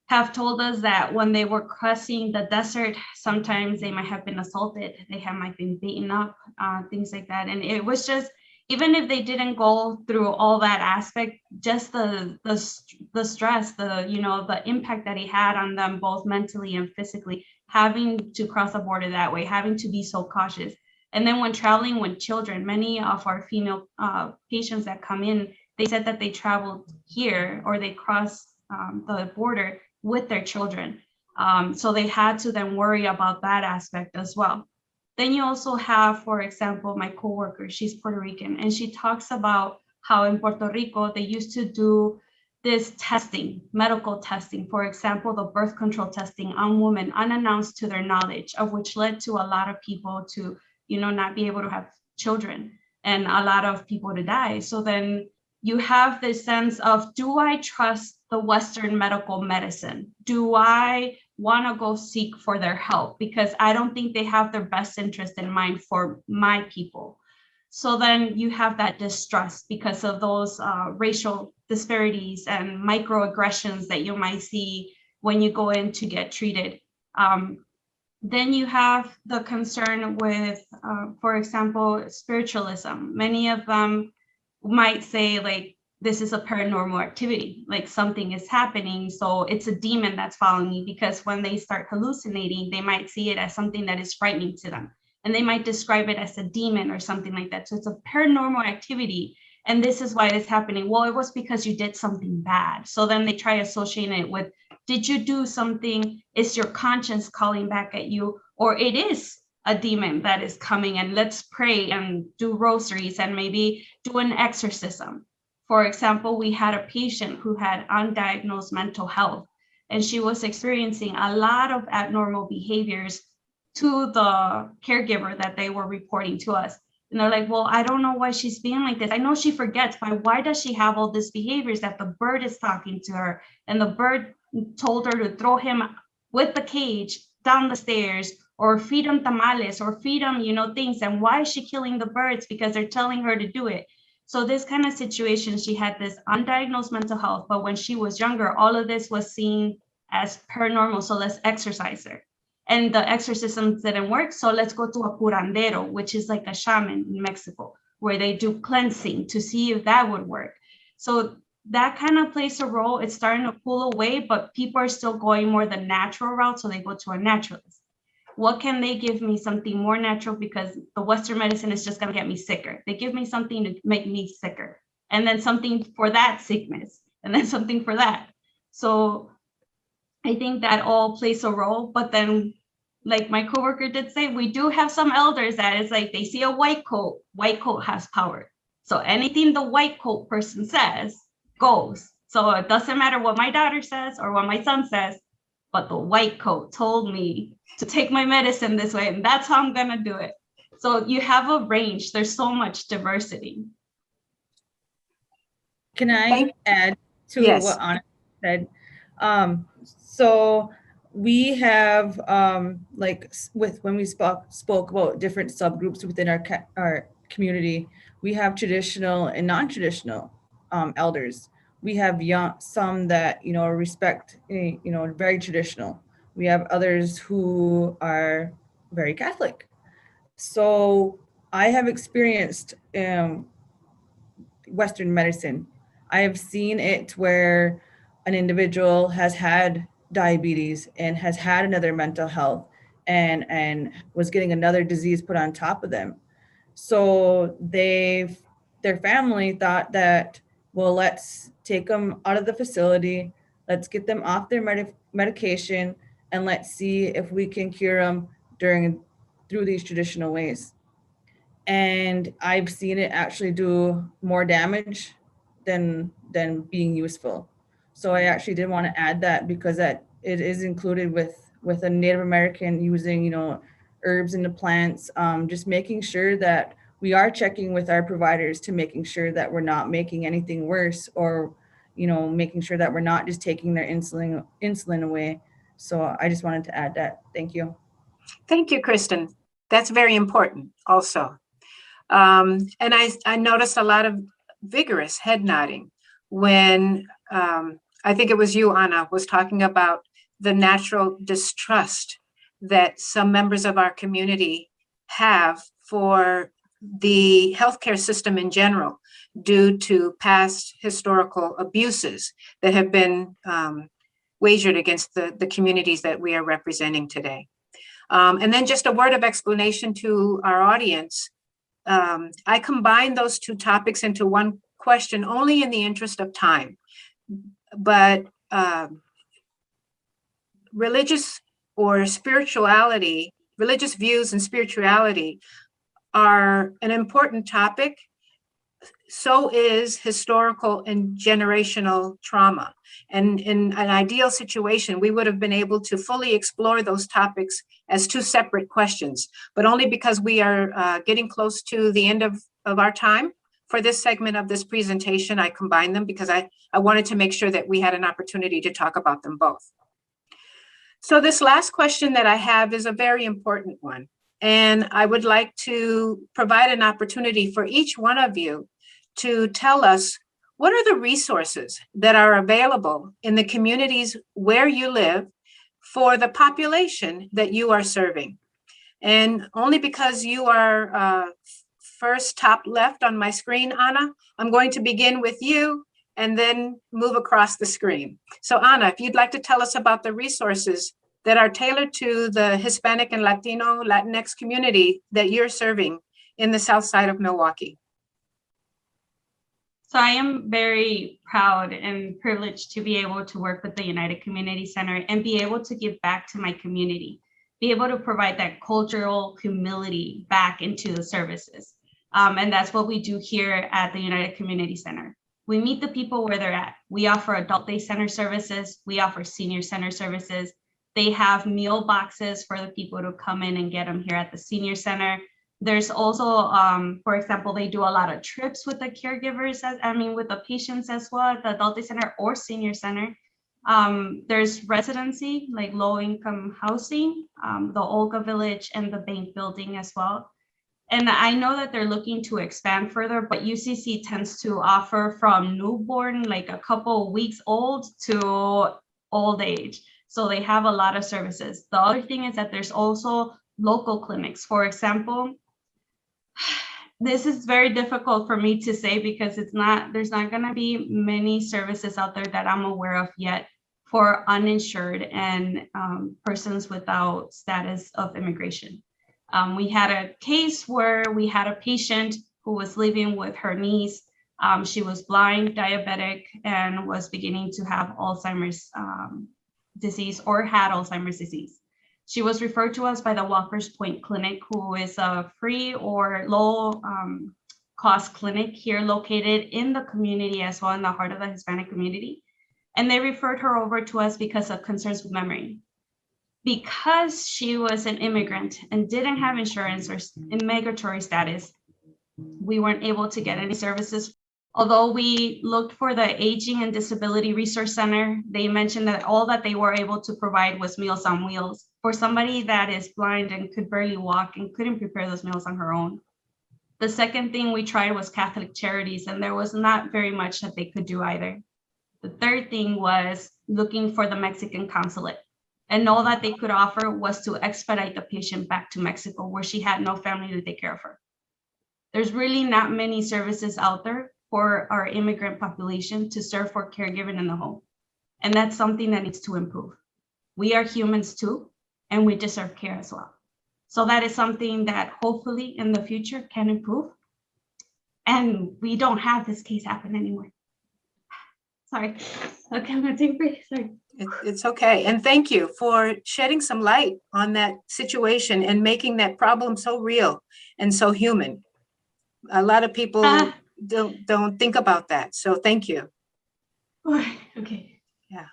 have told us that when they were crossing the desert, sometimes they might have been assaulted, they might have been beaten up, things like that. And it was just, even if they didn't go through all that aspect, just the stress, you know, the impact that it had on them, both mentally and physically, having to cross the border that way, having to be so cautious. And then when traveling with children, many of our female patients that come in, they said that they traveled here or they crossed the border with their children. So they had to then worry about that aspect as well. Then you also have, for example, my coworker, she's Puerto Rican, and she talks about how in Puerto Rico, they used to do this testing, medical testing, for example, the birth control testing on women unannounced to their knowledge, of which led to a lot of people to, you know, not be able to have children and a lot of people to die. So then you have this sense of, do I trust the Western medical medicine? Do I want to go seek for their help? Because I don't think they have their best interest in mind for my people. So then you have that distrust because of those racial disparities and microaggressions that you might see when you go in to get treated. Then you have the concern with, for example, spiritualism. Many of them might say, like, this is a paranormal activity, like something is happening, so it's a demon that's following me, because when they start hallucinating, they might see it as something that is frightening to them, and they might describe it as a demon or something like that. So it's a paranormal activity, And this is why it's happening. Well, it was because you did something bad. So then they try associating it with, did you do something? Is your conscience calling back at you? Or it is a demon that is coming, and let's pray and do rosaries and maybe do an exorcism. For example, we had a patient who had undiagnosed mental health, and she was experiencing a lot of abnormal behaviors to the caregiver that they were reporting to us. And they're like, well, I don't know why she's being like this. I know she forgets, but why does she have all these behaviors that the bird is talking to her? And the bird told her to throw him with the cage down the stairs, or feed him tamales, or feed him, things. And why is she killing the birds? Because they're telling her to do it. So this kind of situation, she had this undiagnosed mental health, but when she was younger, all of this was seen as paranormal. So let's exorcise her. And the exorcisms didn't work. So let's go to a curandero, which is like a shaman in Mexico, where they do cleansing to see if that would work. So that kind of plays a role. It's starting to pull away, but people are still going more the natural route. So they go to a naturalist. What can they give me? Something more natural, because the Western medicine is just going to get me sicker. They give me something to make me sicker, and then something for that sickness, and then something for that. So I think that all plays a role. But then, like my coworker did say, we do have some elders that is like, they see a white coat has power. So anything the white coat person says goes. So it doesn't matter what my daughter says or what my son says, but the white coat told me to take my medicine this way, and that's how I'm going to do it. So you have a range. There's so much diversity. Can I add to Yes. what Anna said? So we have when we spoke about different subgroups within our community, we have traditional and non-traditional elders. We have some that respect, very traditional. We have others who are very Catholic. So I have experienced Western medicine. I have seen it where an individual has had diabetes and has had another mental health and was getting another disease put on top of them. So their family thought that, well, let's take them out of the facility, let's get them off their medication, and let's see if we can cure them through these traditional ways. And I've seen it actually do more damage than being useful. So I actually did want to add that, because that it is included with a Native American using, herbs and the plants, just making sure that we are checking with our providers to making sure that we're not making anything worse, or, making sure that we're not just taking their insulin away. So I just wanted to add that. Thank you. Thank you, Kristin. That's very important also. And I noticed a lot of vigorous head nodding when I think it was you, Anna, was talking about the natural distrust that some members of our community have for the healthcare system in general, due to past historical abuses that have been wagered against the communities that we are representing today. And then just a word of explanation to our audience. I combined those two topics into one question only in the interest of time. But religious views and spirituality are an important topic. So is historical and generational trauma. And in an ideal situation, we would have been able to fully explore those topics as two separate questions, but only because we are getting close to the end of our time for this segment of this presentation, I combined them because I wanted to make sure that we had an opportunity to talk about them both. So this last question that I have is a very important one. And I would like to provide an opportunity for each one of you to tell us, what are the resources that are available in the communities where you live for the population that you are serving? And only because you are first top left on my screen, Anna, I'm going to begin with you and then move across the screen. So Anna, if you'd like to tell us about the resources that are tailored to the Hispanic and Latino, Latinx community that you're serving in the South Side of Milwaukee. So I am very proud and privileged to be able to work with the United Community Center and be able to give back to my community, be able to provide that cultural humility back into the services. And that's what we do here at the United Community Center. We meet the people where they're at. We offer adult day center services. We offer senior center services. They have meal boxes for the people to come in and get them here at the senior center. There's also, for example, they do a lot of trips with the caregivers, with the patients as well at the adult day center or senior center. There's residency, like low income housing, the Olga Village and the bank building as well. And I know that they're looking to expand further, but UCC tends to offer from newborn, like a couple of weeks old, to old age. So they have a lot of services. The other thing is that there's also local clinics. For example, this is very difficult for me to say because there's not going to be many services out there that I'm aware of yet for uninsured and persons without status of immigration. We had a case where we had a patient who was living with her niece. She was blind, diabetic, and was beginning to have Alzheimer's disease or had Alzheimer's disease. She was referred to us by the Walker's Point Clinic, who is a free or low cost clinic here located in the community as well, in the heart of the Hispanic community. And they referred her over to us because of concerns with memory. Because she was an immigrant and didn't have insurance or migratory status, we weren't able to get any services. Although we looked for the Aging and Disability Resource Center, they mentioned that all that they were able to provide was Meals on Wheels for somebody that is blind and could barely walk and couldn't prepare those meals on her own. The second thing we tried was Catholic Charities, and there was not very much that they could do either. The third thing was looking for the Mexican consulate. And all that they could offer was to expedite the patient back to Mexico, where she had no family to take care of her. There's really not many services out there for our immigrant population to serve for caregiving in the home. And that's something that needs to improve. We are humans too, and we deserve care as well. So that is something that hopefully in the future can improve. And we don't have this case happen anymore. Sorry. Okay, I'm gonna take a break. Sorry. It's okay. And thank you for shedding some light on that situation and making that problem so real and so human. A lot of people don't think about that. So thank you. Okay. Yeah.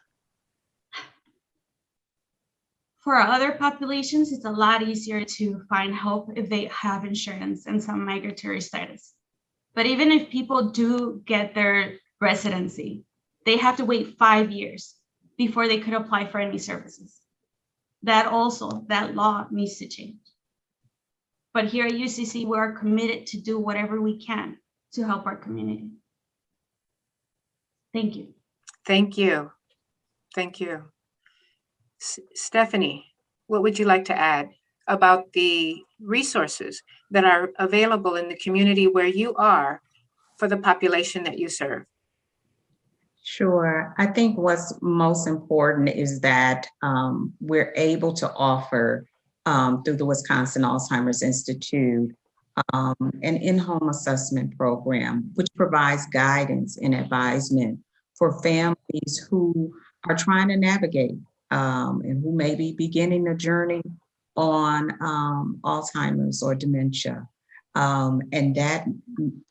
For other populations, it's a lot easier to find help if they have insurance and some migratory status. But even if people do get their residency, they have to wait 5 years before they could apply for any services. That law needs to change. But here at UCC, we are committed to do whatever we can to help our community. Thank you. Thank you. Thank you. Stephanie, what would you like to add about the resources that are available in the community where you are for the population that you serve? Sure. I think what's most important is that we're able to offer through the Wisconsin Alzheimer's Institute an in-home assessment program, which provides guidance and advisement for families who are trying to navigate and who may be beginning a journey on Alzheimer's or dementia. And that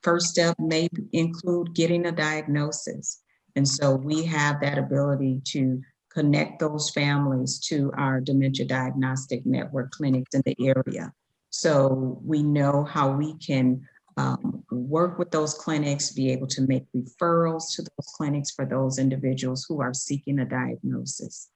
first step may include getting a diagnosis. And so we have that ability to connect those families to our dementia diagnostic network clinics in the area. So we know how we can work with those clinics, be able to make referrals to those clinics for those individuals who are seeking a diagnosis.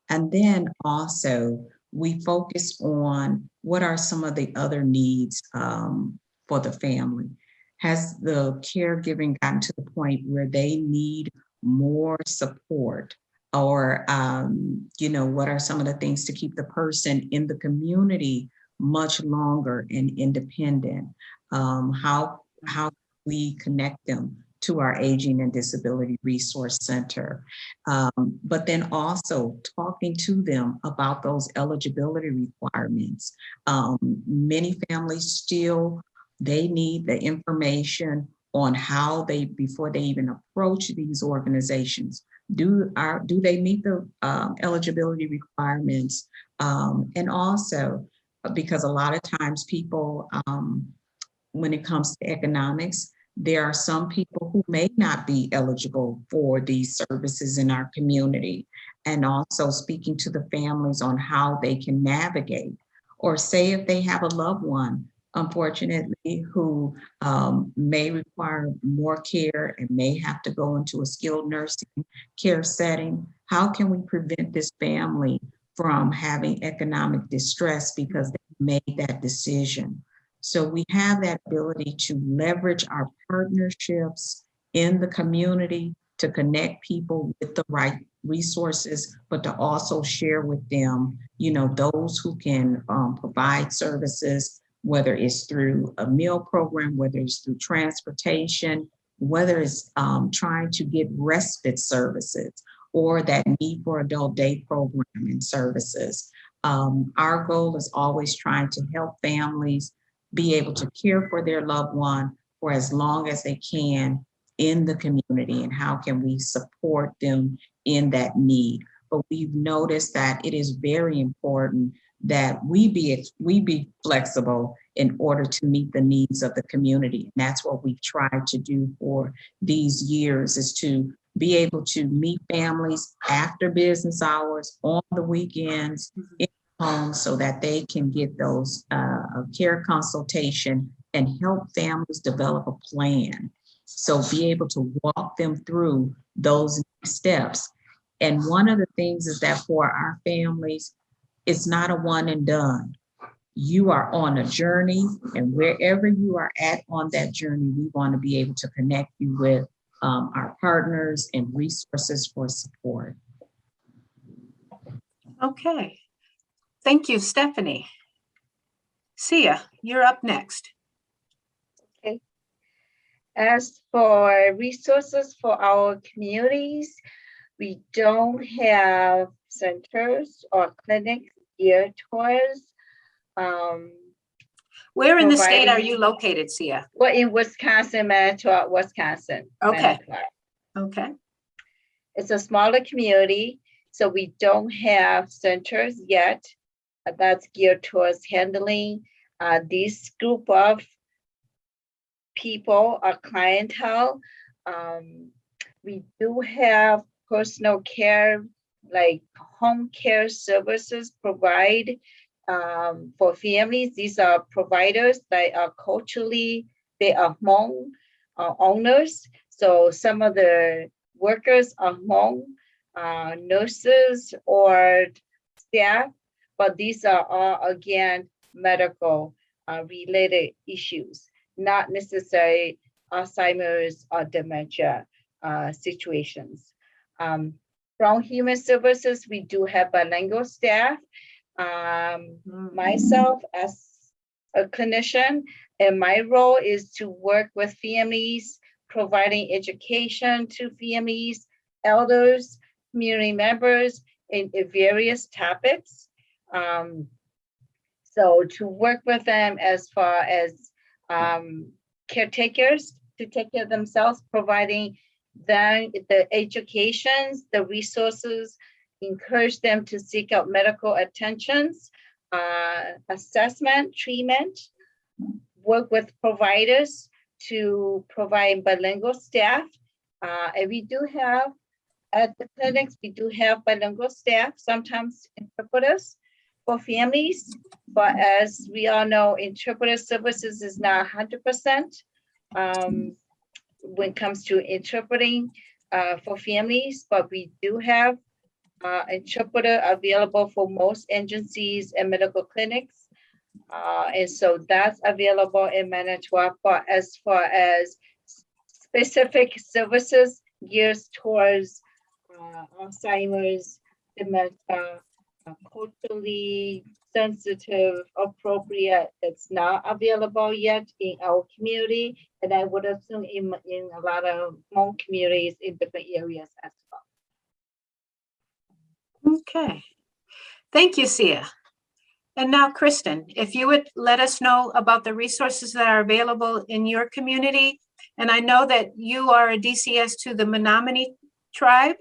And then also we focus on what are some of the other needs for the family. Has the caregiving gotten to the point where they need more support? Or, what are some of the things to keep the person in the community much longer and independent? How we connect them to our Aging and Disability Resource Center, but then also talking to them about those eligibility requirements. Many families still, they need the information on how they, before they even approach these organizations, do they meet the eligibility requirements? And also, because a lot of times people, when it comes to economics, there are some people who may not be eligible for these services in our community, and also speaking to the families on how they can navigate, or say if they have a loved one, unfortunately, who may require more care and may have to go into a skilled nursing care setting, how can we prevent this family from having economic distress because they made that decision? So we have that ability to leverage our partnerships in the community to connect people with the right resources, but to also share with them, those who can provide services, whether it's through a meal program, whether it's through transportation, whether it's trying to get respite services or that need for adult day programming services. Our goal is always trying to help families be able to care for their loved one for as long as they can in the community, and how can we support them in that need. But we've noticed that it is very important that we be flexible in order to meet the needs of the community. And that's what we've tried to do for these years, is to be able to meet families after business hours, on the weekends, in homes, so that they can get those care consultation and help families develop a plan. So be able to walk them through those steps. And one of the things is that for our families, it's not a one and done. You are on a journey, and wherever you are at on that journey, we want to be able to connect you with our partners and resources for support. Okay. Thank you, Stephanie. Sia, you're up next. Okay. As for resources for our communities, we don't have centers or clinics geared towards Where in the state are providing- you located, Sia? We're in Wisconsin, Manitowoc, Wisconsin. Okay. Manitowoc. Okay. It's a smaller community, so we don't have centers yet that's geared towards handling this group of people or clientele. We do have personal care, like home care services provide for families. These are providers that are culturally, they are home owners. So some of the workers are home nurses or staff, but these are all, again, medical related issues, not necessarily Alzheimer's or dementia situations. From Human Services, we do have bilingual staff. Myself as a clinician, and my role is to work with families, providing education to families, elders, community members in various topics. So to work with them as far as caretakers to take care of themselves, providing them the educations, the resources, encourage them to seek out medical attentions, assessment, treatment, work with providers to provide bilingual staff. And we do have, at the clinics, we do have bilingual staff, sometimes interpreters for families. But as we all know, interpreter services is not 100% when it comes to interpreting for families, but we do have interpreter available for most agencies and medical clinics. And so that's available in Manitowoc. But as far as specific services geared towards Alzheimer's, dementia, culturally sensitive, appropriate, it's not available yet in our community. And I would assume in a lot of home communities in different areas as well. Okay. Thank you, Sia. And now, Kristin, if you would let us know about the resources that are available in your community And I know that you are a DCS to the Menominee tribe.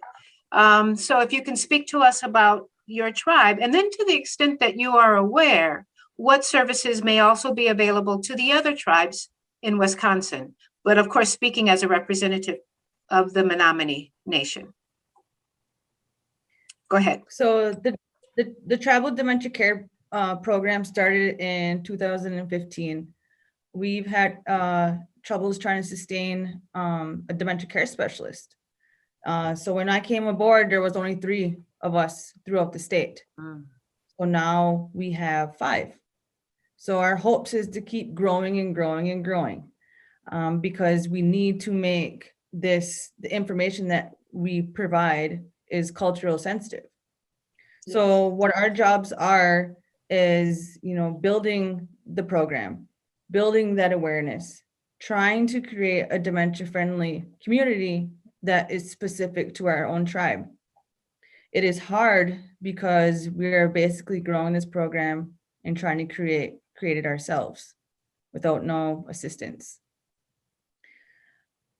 So if you can speak to us about your tribe, and then to the extent that you are aware, what services may also be available to the other tribes in Wisconsin, but of course, speaking as a representative of the Menominee Nation. Go ahead. So the Tribal Dementia Care program started in 2015. We've had troubles trying to sustain a dementia care specialist. So when I came aboard, there was only 3 of us throughout the state. So now we have 5. So our hopes is to keep growing and growing and growing, because we need to make this, the information that we provide is cultural sensitive. So what our jobs are is, building the program, building that awareness, trying to create a dementia-friendly community that is specific to our own tribe. It is hard because we are basically growing this program and trying to create it ourselves without no assistance.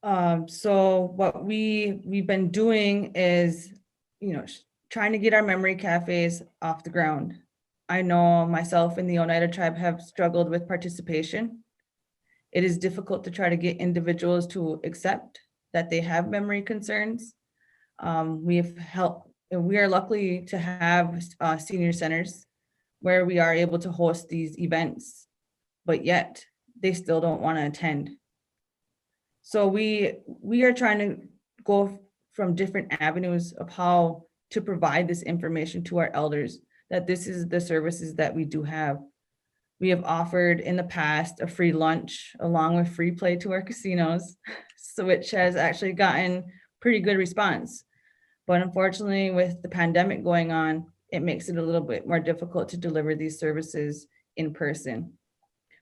So what we've been doing is, trying to get our memory cafes off the ground. I know myself and the Oneida tribe have struggled with participation. It is difficult to try to get individuals to accept that they have memory concerns. We are lucky to have senior centers where we are able to host these events, but yet they still don't want to attend. So we are trying to go from different avenues of how to provide this information to our elders, that this is the services that we do have. We have offered in the past a free lunch along with free play to our casinos, so which has actually gotten pretty good response. But unfortunately, with the pandemic going on, it makes it a little bit more difficult to deliver these services in person,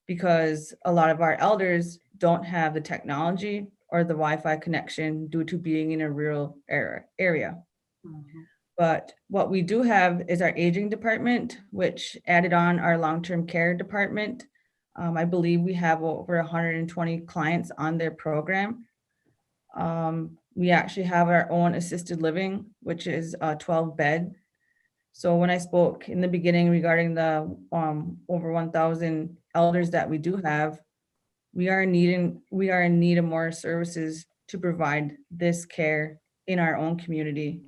because a lot of our elders don't have the technology or the Wi-Fi connection due to being in a rural area. But what we do have is our aging department, which added on our long-term care department. I believe we have over 120 clients on their program. We actually have our own assisted living, which is a 12-bed. So when I spoke in the beginning regarding the over 1,000 elders that we do have, we are in need of more services to provide this care in our own community.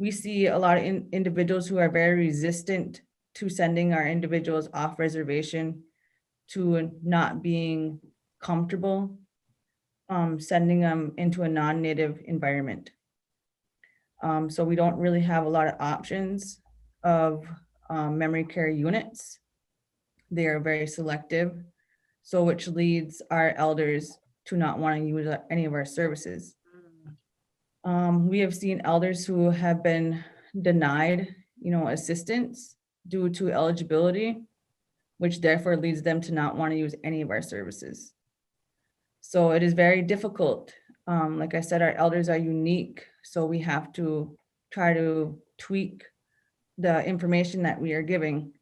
We see a lot of individuals who are very resistant to sending our individuals off reservation, to not being comfortable sending them into a non-native environment. So we don't really have a lot of options of memory care units. They are very selective, so which leads our elders to not want to use any of our services. We have seen elders who have been denied, assistance due to eligibility, which therefore leads them to not want to use any of our services. So it is very difficult. Like I said, our elders are unique, so we have to try to tweak the information that we are giving.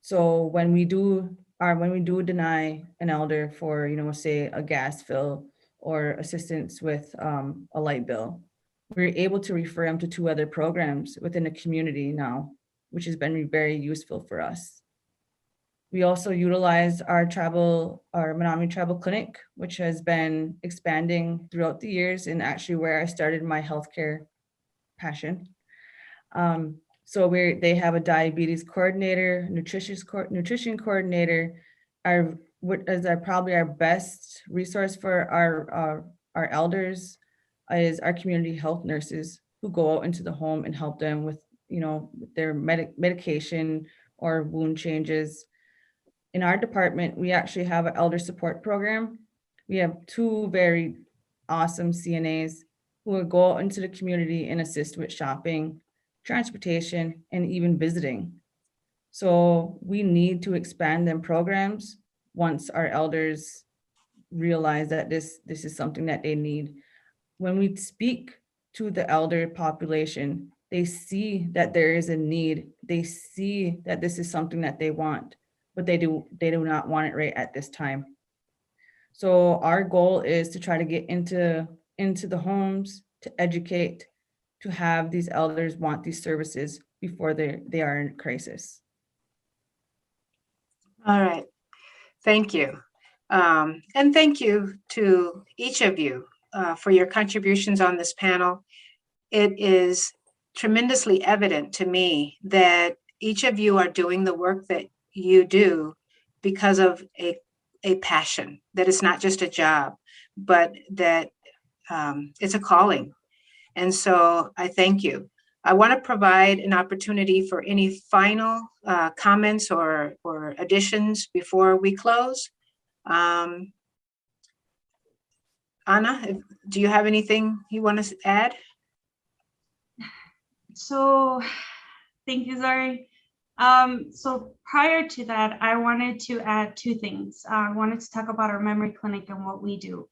So when we do deny an elder for, say a gas fill or assistance with a light bill, we're able to refer them to 2 other programs within the community now, which has been very useful for us. We also utilize our Menominee Tribal Clinic, which has been expanding throughout the years, and actually where I started my healthcare passion. So they have a diabetes coordinator, nutrition coordinator. Probably our best resource for our elders is our community health nurses, who go out into the home and help them with, their medication or wound changes. In our department, we actually have an elder support program. We have 2 very awesome CNAs who will go out into the community and assist with shopping, transportation, and even visiting. So we need to expand them programs once our elders realize that this is something that they need. When we speak to the elder population, they see that there is a need. They see that this is something that they want, but they do not want it right at this time. So our goal is to try to get into the homes, to educate, to have these elders want these services before they are in crisis. All right. Thank you. And thank you to each of you for your contributions on this panel. It is tremendously evident to me that each of you are doing the work that you do because of a passion, that it's not just a job, but that it's a calling. And so I thank you. I want to provide an opportunity for any final comments or additions before we close. Anna, do you have anything you want to add? So thank you, Zari. So prior to that, I wanted to add two things. I wanted to talk about our memory clinic and what we do.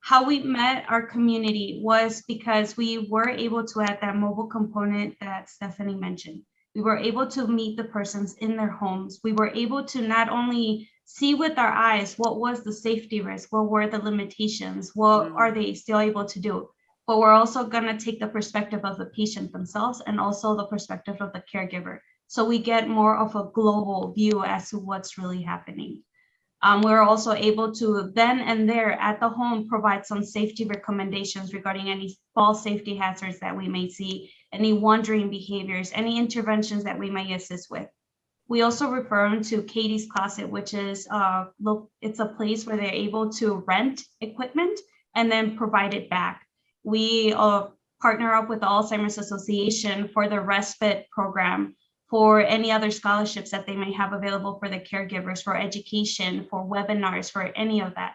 How we met our community was because we were able to add that mobile component that Stephanie mentioned. We were able to meet the persons in their homes. We were able to not only see with our eyes what was the safety risk, what were the limitations, what are they still able to do, but we're also going to take the perspective of the patient themselves and also the perspective of the caregiver. So we get more of a global view as to what's really happening. We're also able to then and there at the home provide some safety recommendations regarding any false safety hazards that we may see, any wandering behaviors, any interventions that we may assist with. We also refer them to Katie's Closet, which is it's a place where they're able to rent equipment and then provide it back. We partner up with the Alzheimer's Association for the respite program, for any other scholarships that they may have available for the caregivers, for education, for webinars, for any of that.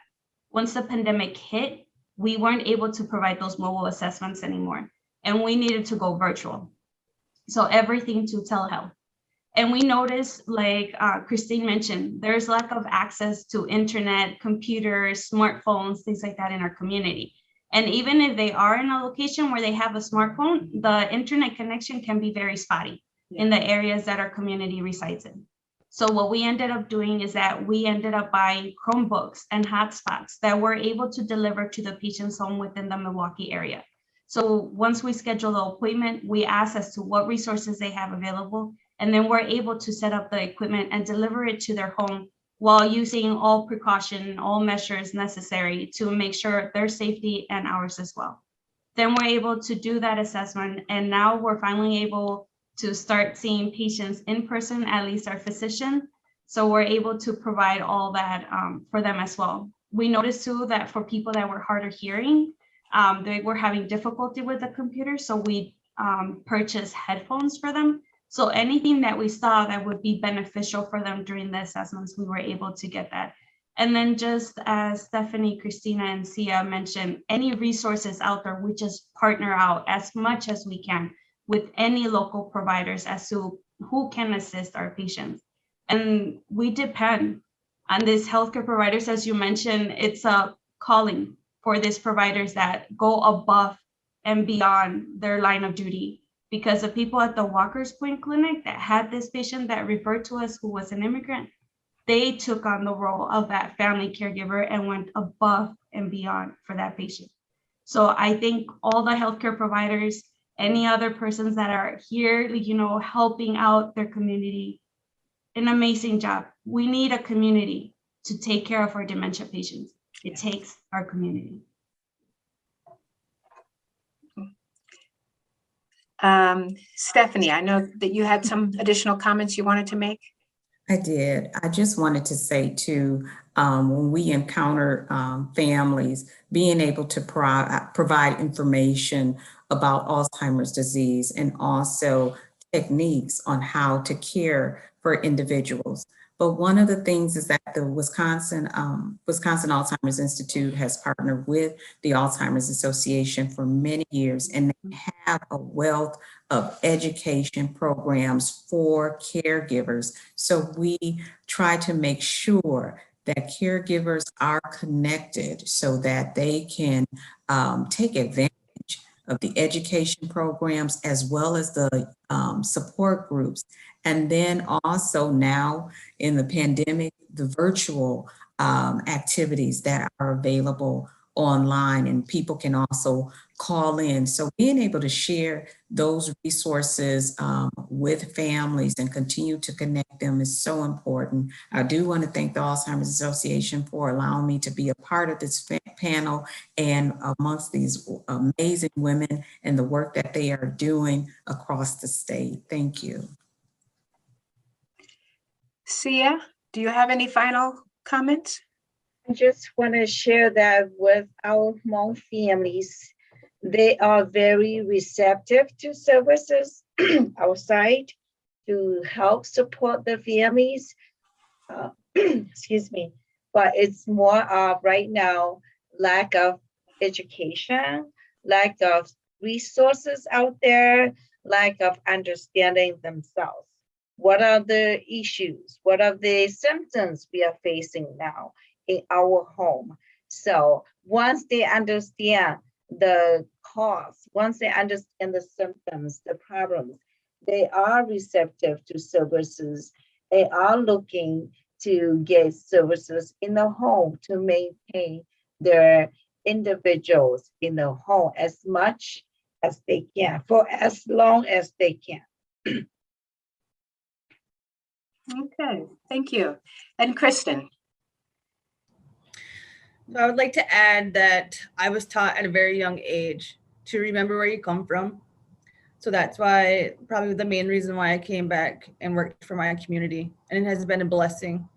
Once the pandemic hit, we weren't able to provide those mobile assessments anymore, and we needed to go virtual. So everything to telehealth. And we noticed, like Kristin mentioned, there's lack of access to internet, computers, smartphones, things like that in our community. And even if they are in a location where they have a smartphone, the internet connection can be very spotty in the areas that our community resides in. So what we ended up doing is that we ended up buying Chromebooks and hotspots that were able to deliver to the patient's home within the Milwaukee area. So once we schedule the appointment, we ask as to what resources they have available, and then we're able to set up the equipment and deliver it to their home while using all precaution, all measures necessary to make sure their safety and ours as well. Then we're able to do that assessment, and now we're finally able to start seeing patients in person, at least our physician. So we're able to provide all that for them as well. We noticed too that for people that were hard of hearing, they were having difficulty with the computer. So we purchased headphones for them. So anything that we saw that would be beneficial for them during the assessments, we were able to get that. And then just as Stephanie, Christina, and Sia mentioned, any resources out there, we just partner out as much as we can with any local providers as to who can assist our patients. And we depend on these healthcare providers, as you mentioned. It's a calling for these providers that go above and beyond their line of duty, because the people at the Walker's Point Clinic that had this patient that referred to us who was an immigrant, they took on the role of that family caregiver and went above and beyond for that patient. So I think all the healthcare providers, any other persons that are here, helping out their community, an amazing job. We need a community to take care of our dementia patients. It takes our community. Stephanie, I know that you had some additional comments you wanted to make. I did. I just wanted to say too, when we encounter families, being able to provide information about Alzheimer's disease and also techniques on how to care for individuals. But one of the things is that the Wisconsin Alzheimer's Institute has partnered with the Alzheimer's Association for many years, and they have a wealth of education programs for caregivers. So we try to make sure that caregivers are connected so that they can take advantage of the education programs as well as the support groups. And then also now in the pandemic, the virtual activities that are available online, and people can also call in. So being able to share those resources with families and continue to connect them is so important. I do want to thank the Alzheimer's Association for allowing me to be a part of this panel and amongst these amazing women and the work that they are doing across the state. Thank you. Sia, do you have any final comments? I just want to share that with our Hmong families. They are very receptive to services outside to help support the families. Excuse me, but it's more of right now lack of education, lack of resources out there, lack of understanding themselves. What are the issues? What are the symptoms we are facing now in our home? So once they understand the cause, once they understand the symptoms, the problems, they are receptive to services. They are looking to get services in the home to maintain their individuals in the home as much as they can, for as long as they can. Okay, thank you. And Kristin. So I would like to add that I was taught at a very young age to remember where you come from. So that's why probably the main reason why I came back and worked for my community, and it has been a blessing.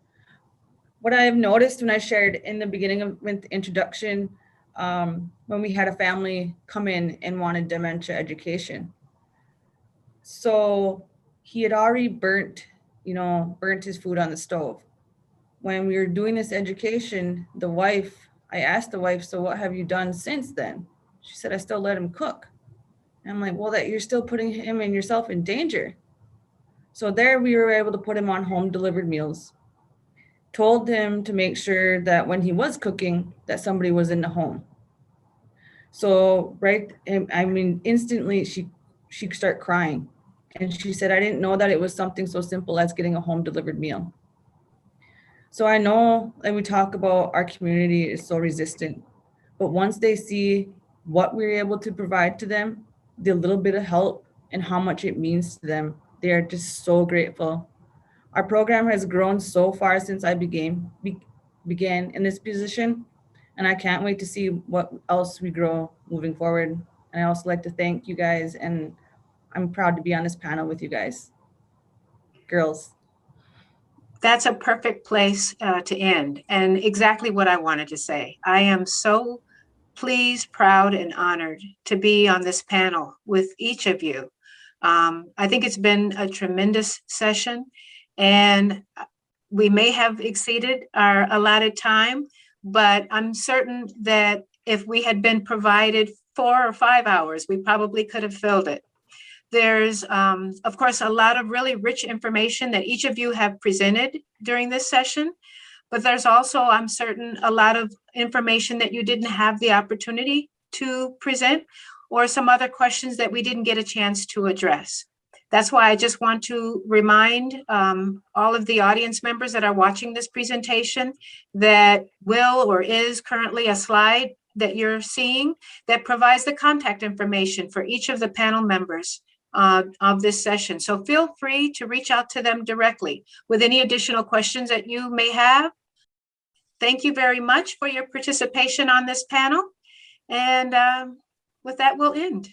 What I have noticed when I shared in the beginning of with the introduction, when we had a family come in and wanted dementia education. So he had already burnt his food on the stove. When we were doing this education, I asked the wife, so what have you done since then? She said, I still let him cook. And I'm like, well, that you're still putting him and yourself in danger. So there we were able to put him on home delivered meals. Told him to make sure that when he was cooking, that somebody was in the home. So instantly she started crying. And she said, I didn't know that it was something so simple as getting a home delivered meal. So I know, and we talk about our community is so resistant, but once they see what we're able to provide to them, the little bit of help and how much it means to them, they are just so grateful. Our program has grown so far since I began in this position, and I can't wait to see what else we grow moving forward. And I also like to thank you guys, and I'm proud to be on this panel with you guys. Girls. That's a perfect place to end, and exactly what I wanted to say. I am so pleased, proud, and honored to be on this panel with each of you. I think it's been a tremendous session, and we may have exceeded our allotted time, but I'm certain that if we had been provided 4 or 5 hours, we probably could have filled it. There's, of course, a lot of really rich information that each of you have presented during this session, but there's also, I'm certain, a lot of information that you didn't have the opportunity to present, or some other questions that we didn't get a chance to address. That's why I just want to remind all of the audience members that are watching this presentation that will or is currently a slide that you're seeing that provides the contact information for each of the panel members of this session. So feel free to reach out to them directly with any additional questions that you may have. Thank you very much for your participation on this panel. And with that, we'll end.